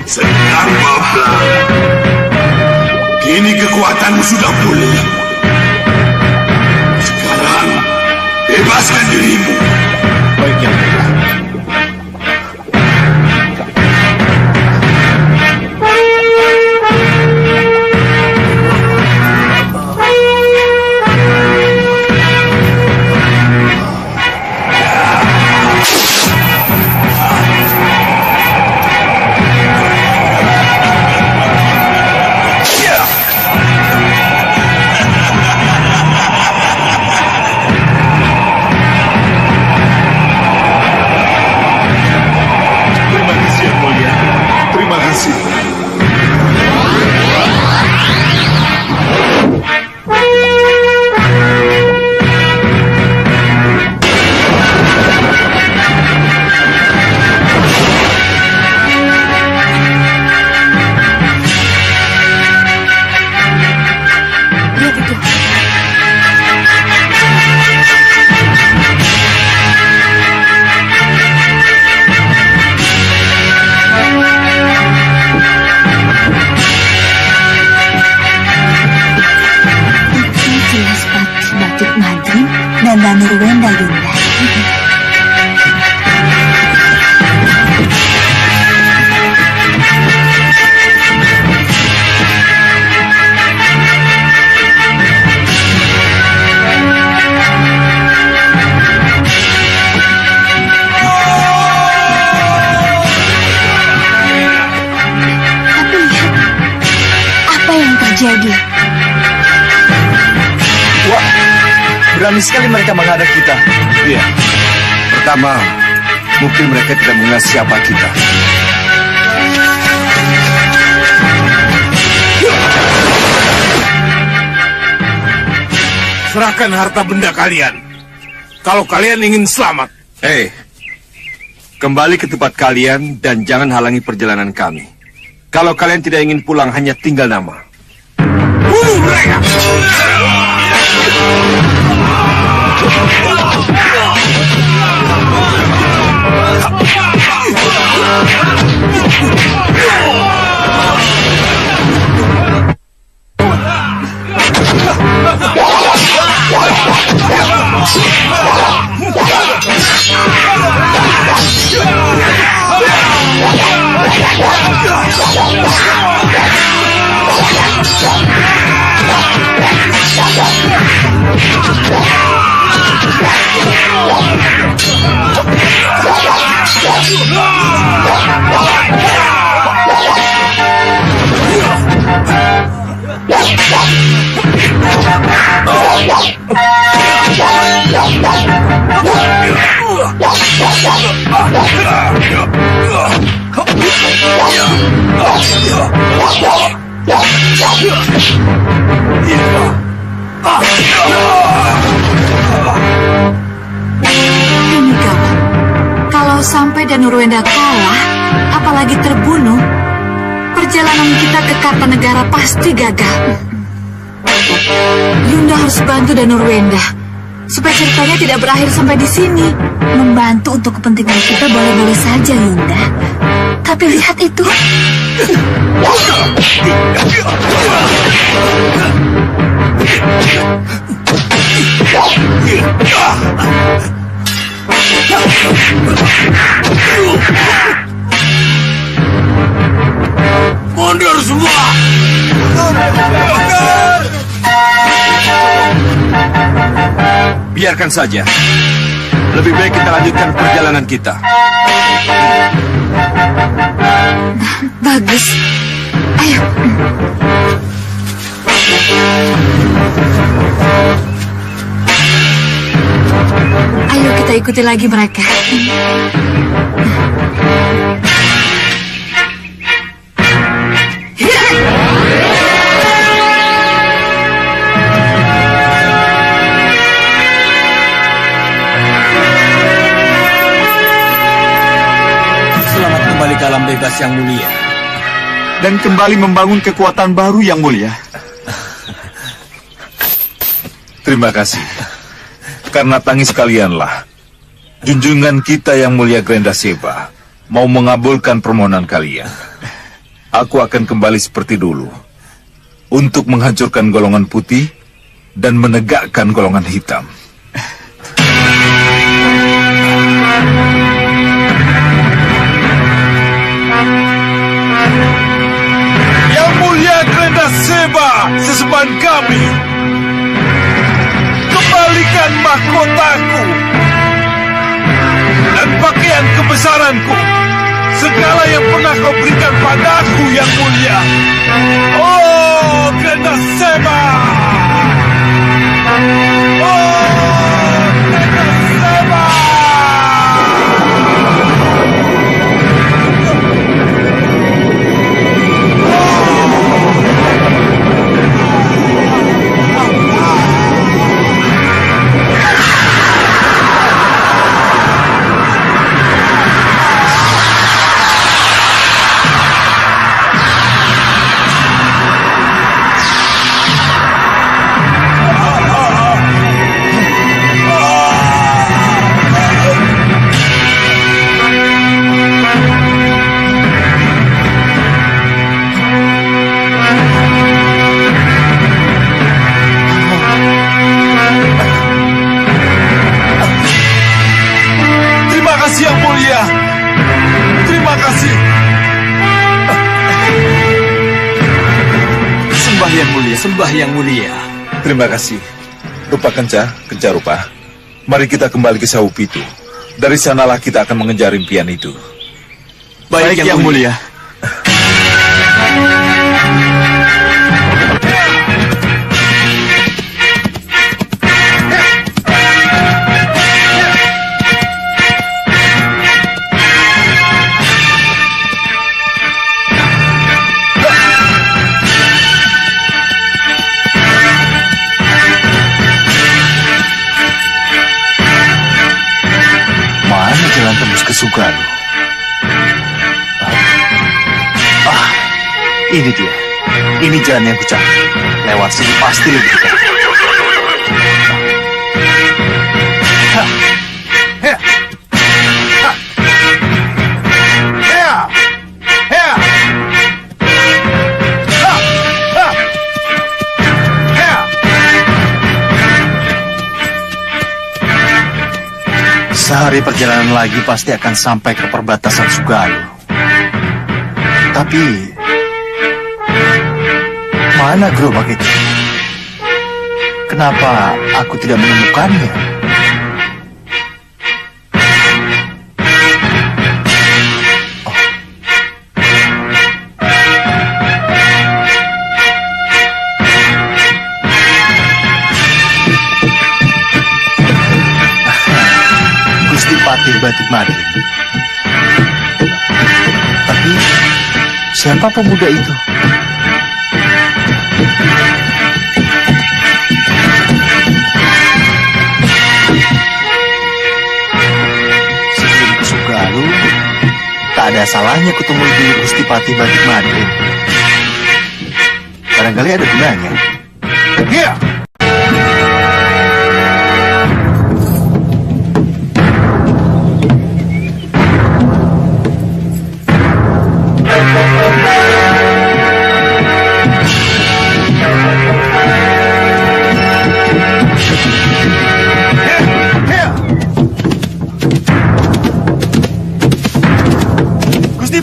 Speaker 2: Senang, Baplang. Kini kekuatanmu sudah pulih. Sekarang, bebaskan dirimu.
Speaker 10: Baik, Yang Mulia.
Speaker 1: Terima kasih, Yang Mulia. Terima kasih.
Speaker 8: Lihat itu. Itu jelas batik Madrim dan Danurwenda, Yunda. Tapi lihat, apa yang terjadi?
Speaker 12: Wah, berani sekali mereka menghadap kita.
Speaker 10: Iya. Pertama, mungkin mereka tidak mengenal siapa kita.
Speaker 2: Serahkan harta benda kalian. Kalau kalian ingin selamat.
Speaker 9: Kembali ke tempat kalian dan jangan halangi perjalanan kami. Kalau kalian tidak ingin pulang, hanya tinggal nama.
Speaker 2: Bunuh mereka!
Speaker 3: Ini gawat. Kalau sampai Danurwenda kalah, apalagi terbunuh, perjalanan kita ke Kartanegara pasti gagal. Yunda harus bantu Danurwenda supaya ceritanya tidak berakhir sampai di sini.
Speaker 8: Membantu untuk kepentingan kita boleh-boleh saja, Yunda. Tapi lihat itu.
Speaker 2: Mundur semua!
Speaker 9: Biarkan saja. Lebih baik kita lanjutkan perjalanan kita.
Speaker 3: Bagus. Ayo.
Speaker 8: Ayo kita ikuti lagi mereka.
Speaker 12: Selamat kembali ke alam bebas yang mulia.
Speaker 10: Dan kembali membangun kekuatan baru yang mulia.
Speaker 1: Terima kasih. Karena tangis kalianlah, junjungan kita yang mulia Grendaseba mau mengabulkan permohonan kalian. Aku akan kembali seperti dulu untuk menghancurkan golongan putih dan menegakkan golongan hitam. Yang mulia Grendaseba, sesembahan kami, kembalikan mahkotaku dan pakaian kebesaranku, segala yang pernah kau berikan padaku yang mulia. Oh, Grendaseba! Oh, Grendaseba! Yang mulia, terima kasih.
Speaker 12: Sembah yang mulia, sembah yang mulia.
Speaker 1: Terima kasih. Rupa Kenca Rupa. Mari kita kembali ke Saupitu. Dari sanalah kita akan mengejar impian itu.
Speaker 12: Baik yang mulia.
Speaker 10: Jalan tembus ke Sugalu. Ini dia. Ini jalan yang kucari. Lewat sini pasti lebih dekat. Sehari perjalanan lagi pasti akan sampai ke perbatasan Sugalu. Tapi mana gerobak itu? Kenapa aku tidak menemukannya? Patih Batik Madin. Tapi siapa pemuda itu? Sebelum ke Sugalu, tak ada salahnya kutemui dulu Gusti Patih Batik Madin. Barangkali ada gunanya. Iya. Gusti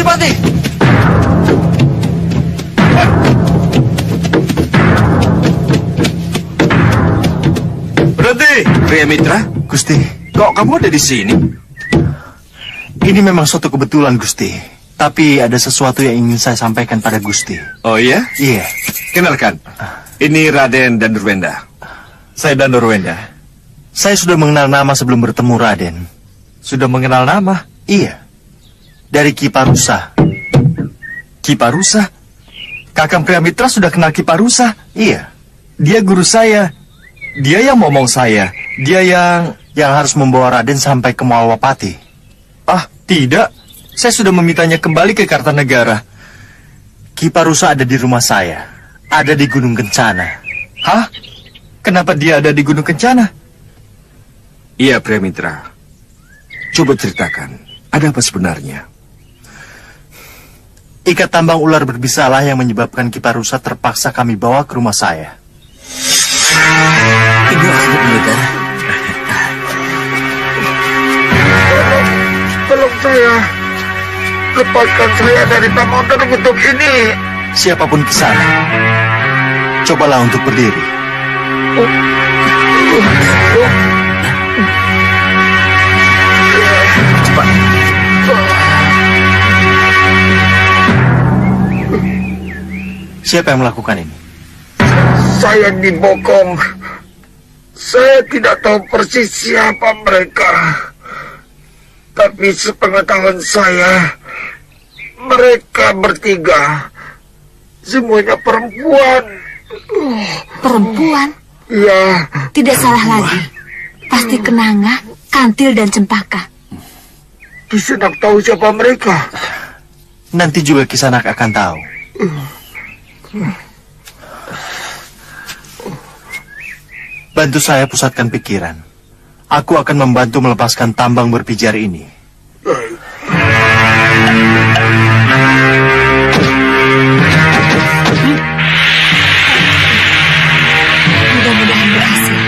Speaker 10: Patih!
Speaker 1: Berhenti!
Speaker 10: Pria Mitra, Gusti, kok kamu ada di sini? Ini memang suatu kebetulan, Gusti. Tapi ada sesuatu yang ingin saya sampaikan pada Gusti.
Speaker 9: Oh iya?
Speaker 10: Iya.
Speaker 9: Kenalkan, ini Raden Danurwenda.
Speaker 10: Saya Danurwenda. Saya sudah mengenal nama sebelum bertemu Raden.
Speaker 9: Sudah mengenal nama?
Speaker 10: Iya. Dari Ki Parusa.
Speaker 9: Ki Parusa? Kakang Priamitra sudah kenal Ki Parusa?
Speaker 10: Iya.
Speaker 9: Dia guru saya. Dia yang ngomong saya. Dia yang
Speaker 10: harus membawa Raden sampai ke Malwapati.
Speaker 9: Ah, tidak. Saya sudah memintanya kembali ke Kartanegara.
Speaker 10: Ki Parusa ada di rumah saya. Ada di Gunung Kencana.
Speaker 9: Hah? Kenapa dia ada di Gunung Kencana? Iya, Priamitra. Coba ceritakan. Ada apa sebenarnya?
Speaker 10: Ikat tambang ular berbisalah yang menyebabkan Ki Parusa terpaksa kami bawa ke rumah saya.
Speaker 1: Ibu akan mendengar. Tolong saya. Lepaskan saya dari tambang terkutuk ini.
Speaker 10: Siapapun ke sana, cobalah untuk berdiri.
Speaker 1: Cepat.
Speaker 10: Siapa yang melakukan ini?
Speaker 1: Saya dibokong. Saya tidak tahu persis siapa mereka. Tapi sepengetahuan saya, mereka bertiga semuanya perempuan.
Speaker 8: Perempuan?
Speaker 1: Ya.
Speaker 8: Tidak salah lagi. Pasti Kenanga, Kantil, dan Cempaka.
Speaker 1: Kisanak tahu siapa mereka?
Speaker 10: Nanti juga Kisanak akan tahu. Bantu saya pusatkan pikiran. Aku akan membantu melepaskan tambang berpijar ini.
Speaker 8: Mudah-mudahan berhasil.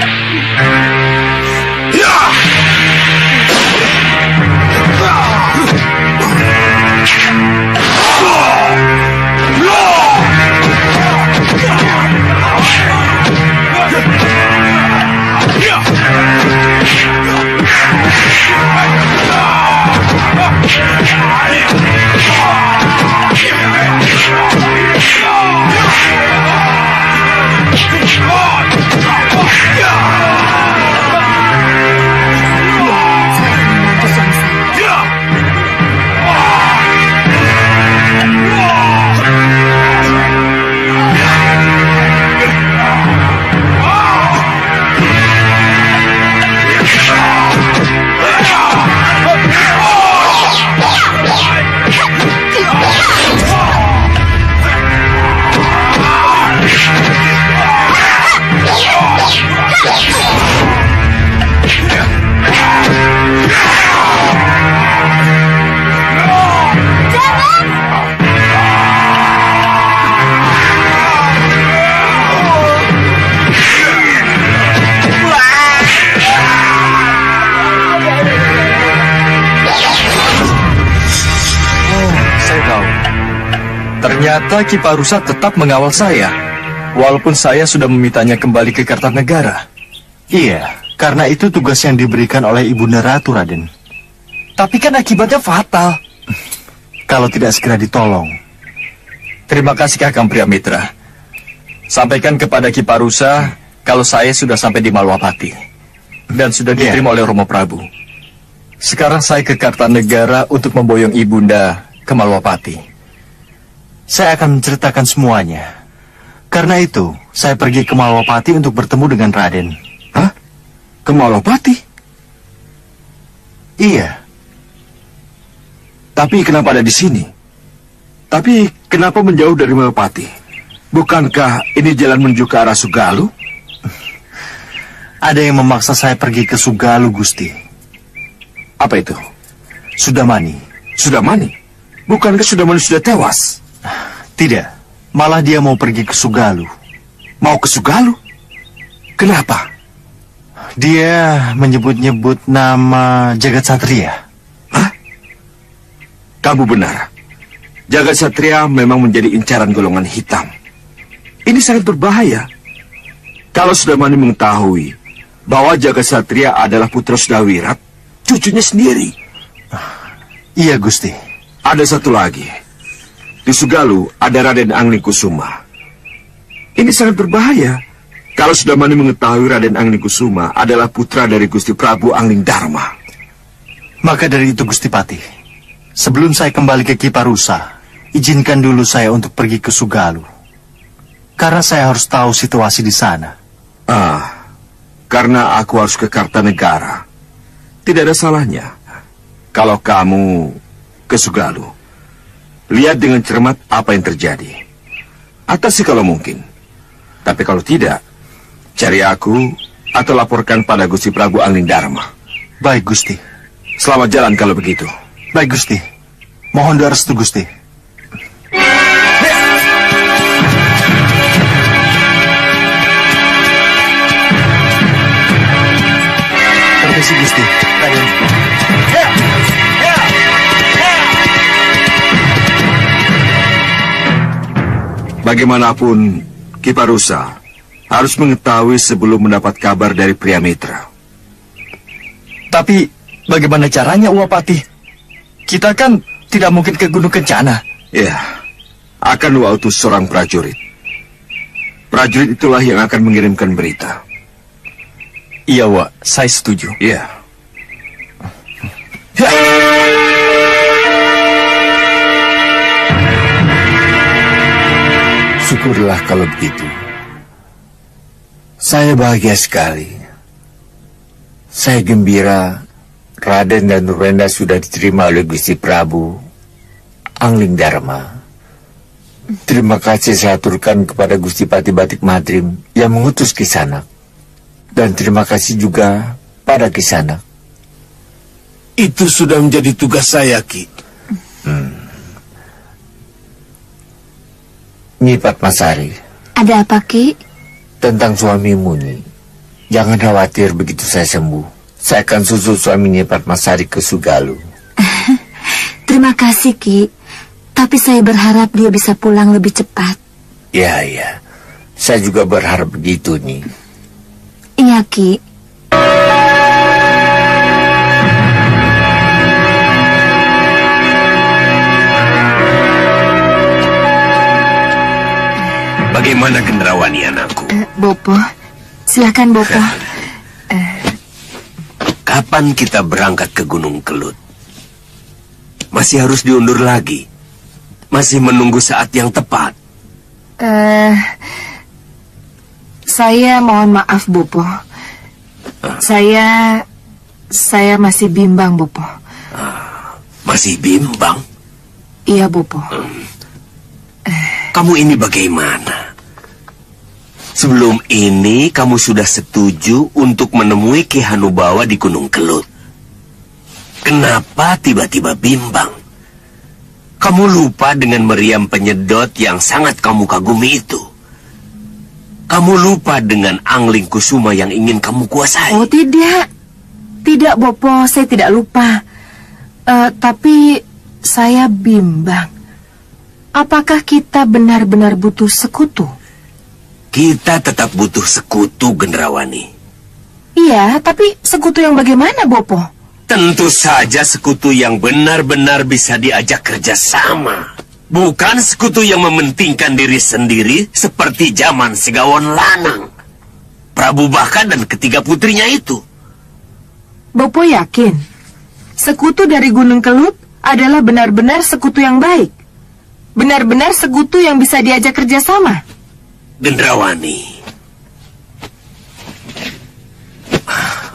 Speaker 9: Ternyata Ki Parusa tetap mengawal saya, walaupun saya sudah memintanya kembali ke Kartanegara.
Speaker 10: Iya, karena itu tugas yang diberikan oleh Ibunda Ratu, Raden.
Speaker 9: Tapi kan akibatnya fatal.
Speaker 10: Kalau tidak segera ditolong.
Speaker 9: Terima kasih Kakang Priamitra. Sampaikan kepada Ki Parusa kalau saya sudah sampai di Malwapati dan sudah diterima oleh Romo Prabu. Sekarang saya ke Kartanegara untuk memboyong Ibunda ke Malwapati.
Speaker 10: Saya akan menceritakan semuanya. Karena itu, saya pergi ke Malwapati untuk bertemu dengan Raden.
Speaker 9: Hah? Ke Malwapati?
Speaker 10: Iya.
Speaker 9: Tapi kenapa ada di sini? Tapi kenapa menjauh dari Malwapati? Bukankah ini jalan menuju ke arah Sugalu?
Speaker 10: Ada yang memaksa saya pergi ke Sugalu, Gusti.
Speaker 9: Apa itu?
Speaker 10: Sudamani.
Speaker 9: Sudamani? Bukankah Sudamani sudah tewas?
Speaker 10: Tidak, malah dia mau pergi ke Sugalu.
Speaker 9: Mau ke Sugalu? Kenapa?
Speaker 10: Dia menyebut-nyebut nama Jagat Satria.
Speaker 9: Hah? Kamu benar. Jagat Satria memang menjadi incaran golongan hitam. Ini sangat berbahaya. Kalau Sudamani mengetahui bahwa Jagat Satria adalah putra Sudawirat, cucunya sendiri.
Speaker 10: Iya, Gusti.
Speaker 9: Ada satu lagi. Di Sugalu ada Raden Anglingkusuma. Ini sangat berbahaya. Kalau Sudamani mengetahui Raden Anglingkusuma adalah putra dari Gusti Prabu Anglingdarma.
Speaker 10: Maka dari itu Gusti Patih, sebelum saya kembali ke Kiparusa, izinkan dulu saya untuk pergi ke Sugalu. Karena saya harus tahu situasi di sana.
Speaker 9: Karena aku harus ke Kartanegara. Tidak ada salahnya kalau kamu ke Sugalu. Lihat dengan cermat apa yang terjadi. Atasi kalau mungkin. Tapi kalau tidak, cari aku atau laporkan pada Gusti Prabu Anglingdarma.
Speaker 10: Baik, Gusti.
Speaker 9: Selamat jalan kalau begitu.
Speaker 10: Baik, Gusti. Mohon doa restu, Gusti. Permisi, Gusti. Raden.
Speaker 9: Bagaimanapun, Kiparusa harus mengetahui sebelum mendapat kabar dari Priamitra.
Speaker 12: Tapi bagaimana caranya, Uwapati? Kita kan tidak mungkin ke Gunung Kencana.
Speaker 9: Ya, akan utus seorang prajurit. Prajurit itulah yang akan mengirimkan berita.
Speaker 12: Iya, Wak. Saya setuju.
Speaker 9: Iya.
Speaker 13: Syukurlah kalau begitu. Saya bahagia sekali. Saya gembira Raden dan Nurwenda sudah diterima oleh Gusti Prabu Anglingdarma. Terima kasih saya aturkan kepada Gusti Pati Batik Madrim yang mengutus Kisanak. Dan terima kasih juga pada Kisanak.
Speaker 7: Itu sudah menjadi tugas saya, Ki.
Speaker 13: Nyi Padmasari.
Speaker 8: Ada apa, Ki?
Speaker 13: Tentang suamimu, Nyi. Jangan khawatir begitu saya sembuh. Saya akan susul suami Nyi Padmasari ke Sugalu.
Speaker 8: Terima kasih, Ki. Tapi saya berharap dia bisa pulang lebih cepat.
Speaker 13: Ya. Saya juga berharap begitu, Nyi.
Speaker 8: Iya, Ki.
Speaker 4: Bagaimana Gendrawani anakku?
Speaker 8: Bopo, silakan Bopo.
Speaker 4: Kapan kita berangkat ke Gunung Kelut? Masih harus diundur lagi. Masih menunggu saat yang tepat.
Speaker 3: Saya mohon maaf, Bopo. Saya masih bimbang, Bopo.
Speaker 4: Masih bimbang?
Speaker 3: Iya, Bopo.
Speaker 4: Kamu ini bagaimana? Sebelum ini kamu sudah setuju untuk menemui Ki Hanubawa di Gunung Kelut. Kenapa tiba-tiba bimbang? Kamu lupa dengan meriam penyedot yang sangat kamu kagumi itu. Kamu lupa dengan Anglingkusuma yang ingin kamu kuasai.
Speaker 3: Oh, tidak. Tidak, Bopo, saya tidak lupa. Tapi saya bimbang. Apakah kita benar-benar butuh sekutu?
Speaker 4: Kita tetap butuh sekutu, Gendrawani.
Speaker 3: Iya, tapi sekutu yang bagaimana, Bopo?
Speaker 4: Tentu saja sekutu yang benar-benar bisa diajak kerjasama. Bukan sekutu yang mementingkan diri sendiri seperti zaman Segawon Lanang, Prabu Baka dan ketiga putrinya itu.
Speaker 3: Bopo yakin sekutu dari Gunung Kelut adalah benar-benar sekutu yang baik? Benar-benar sekutu yang bisa diajak kerjasama?
Speaker 4: Gendrawani,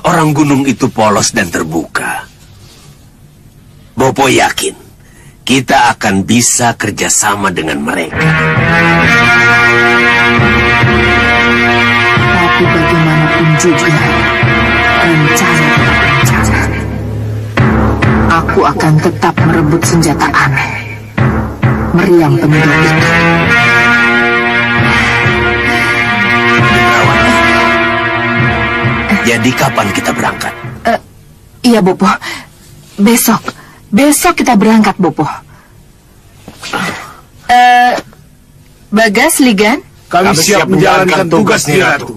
Speaker 4: orang gunung itu polos dan terbuka. Bopo yakin kita akan bisa kerjasama dengan mereka.
Speaker 3: Tapi bagaimanapun juga, rencana. Aku akan tetap merebut senjata aneh, meriam penyedot itu.
Speaker 4: Jadi kapan kita berangkat?
Speaker 3: Iya, Bopo. Besok kita berangkat, Bopo. Bagas, Ligan?
Speaker 7: Kami siap menjalankan tugas, Nyi Ratu.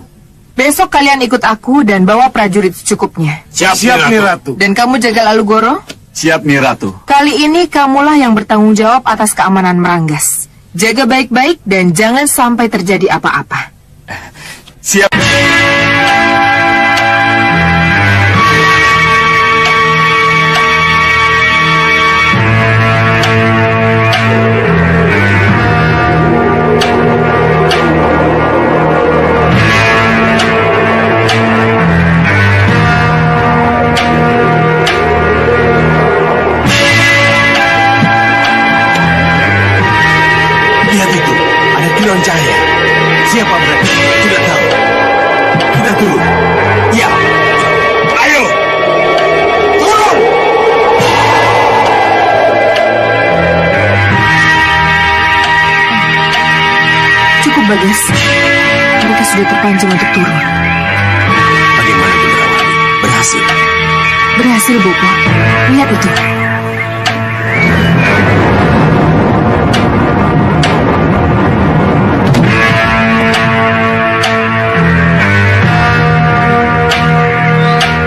Speaker 3: Besok kalian ikut aku dan bawa prajurit secukupnya.
Speaker 7: Siap, Nyi Ratu.
Speaker 3: Dan kamu jaga Lalu Goro?
Speaker 11: Siap, Nyi Ratu.
Speaker 3: Kali ini kamulah yang bertanggung jawab atas keamanan Meranggas. Jaga baik-baik dan jangan sampai terjadi apa-apa.
Speaker 11: Siap.
Speaker 2: Lihat itu, ada kilauan cahaya. Siapa mereka? Tidak tahu. Kita turun. Ya. Ayo. Turun.
Speaker 3: Cukup bagus. Mereka sudah terpancing untuk turun.
Speaker 4: Bagaimana Gendrawani? Berhasil?
Speaker 3: Berhasil, Bopo. Lihat itu.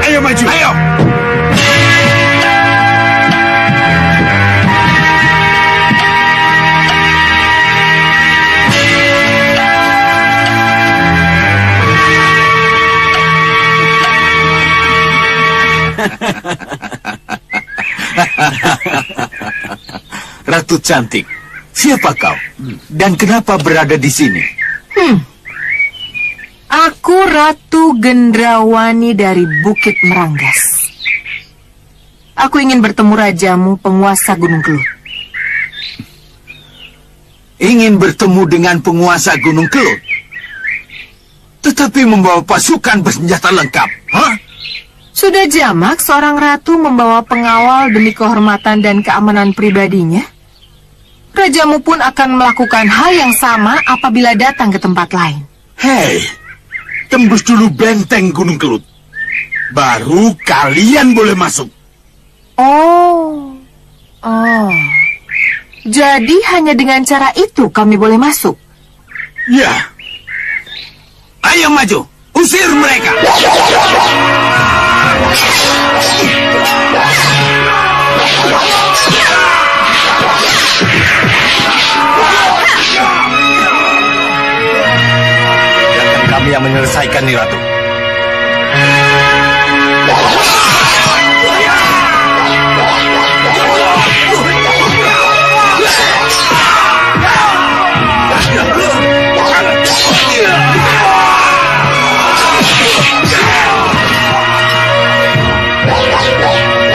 Speaker 2: Ayo maju. Ayo.
Speaker 11: Ratu cantik, siapa kau? Dan kenapa berada di sini?
Speaker 3: Aku Ratu Gendrawani dari Bukit Meranggas. Aku ingin bertemu rajamu, penguasa Gunung Kelut.
Speaker 11: Ingin bertemu dengan penguasa Gunung Kelut? Tetapi membawa pasukan bersenjata lengkap, hah?
Speaker 3: Sudah jamak seorang ratu membawa pengawal demi kehormatan dan keamanan pribadinya. Rajamu pun akan melakukan hal yang sama apabila datang ke tempat lain.
Speaker 2: Hei, tembus dulu benteng Gunung Kelut. Baru kalian boleh masuk.
Speaker 3: Oh. Jadi hanya dengan cara itu kami boleh masuk?
Speaker 2: Ya.
Speaker 11: Ayo maju, usir mereka.
Speaker 10: Biarkan kami yang menyelesaikan, Nyi Ratu.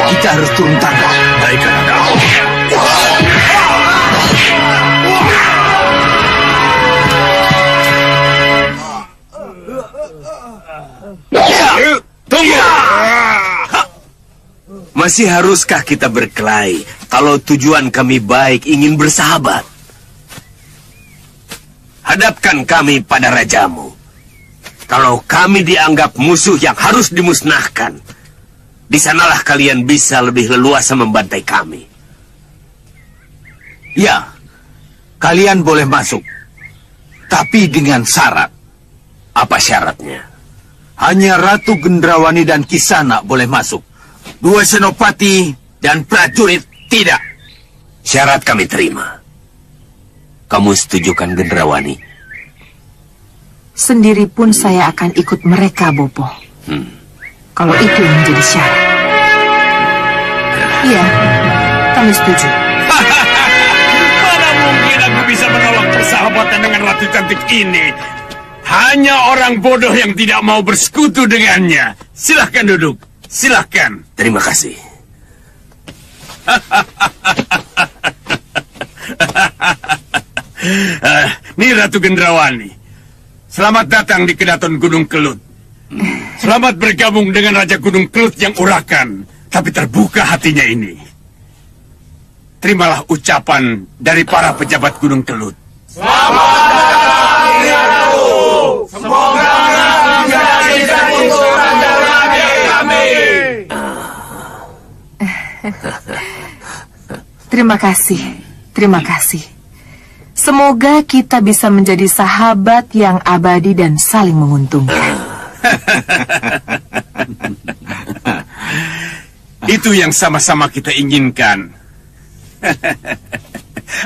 Speaker 11: Kita harus turun tangan.
Speaker 2: Baik, Kanada.
Speaker 4: Tunggu! Masih haruskah kita berkelahi kalau tujuan kami baik ingin bersahabat? Hadapkan kami pada rajamu. Kalau kami dianggap musuh yang harus dimusnahkan, di sanalah kalian bisa lebih leluasa membantai kami.
Speaker 11: Ya, kalian boleh masuk. Tapi dengan syarat.
Speaker 4: Apa syaratnya?
Speaker 11: Hanya Ratu Gendrawani dan Kisana boleh masuk. Dua senopati dan prajurit tidak.
Speaker 4: Syarat kami terima. Kamu setujukan Gendrawani?
Speaker 3: Sendiri pun saya akan ikut mereka, Bopo. Kalau itu yang menjadi syarat. Iya, kami setuju.
Speaker 2: Mana mungkin aku bisa menolak persahabatan dengan ratu cantik ini? Hanya orang bodoh yang tidak mau bersekutu dengannya. Silahkan duduk. Silahkan.
Speaker 4: Terima kasih.
Speaker 2: Nih Ratu Gendrawani. Selamat datang di Kedaton Gunung Kelut. Selamat bergabung dengan Raja Gunung Kelut yang urakan, tapi terbuka hatinya ini. Terimalah ucapan dari para pejabat Gunung Kelut.
Speaker 7: Selamat datang, Ratu. Semoga menjadi untuk raja-raja kami.
Speaker 3: Terima kasih, terima kasih. Semoga kita bisa menjadi sahabat yang abadi dan saling menguntungkan.
Speaker 2: Itu yang sama-sama kita inginkan.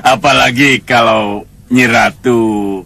Speaker 2: Apalagi kalau Nyi Ratu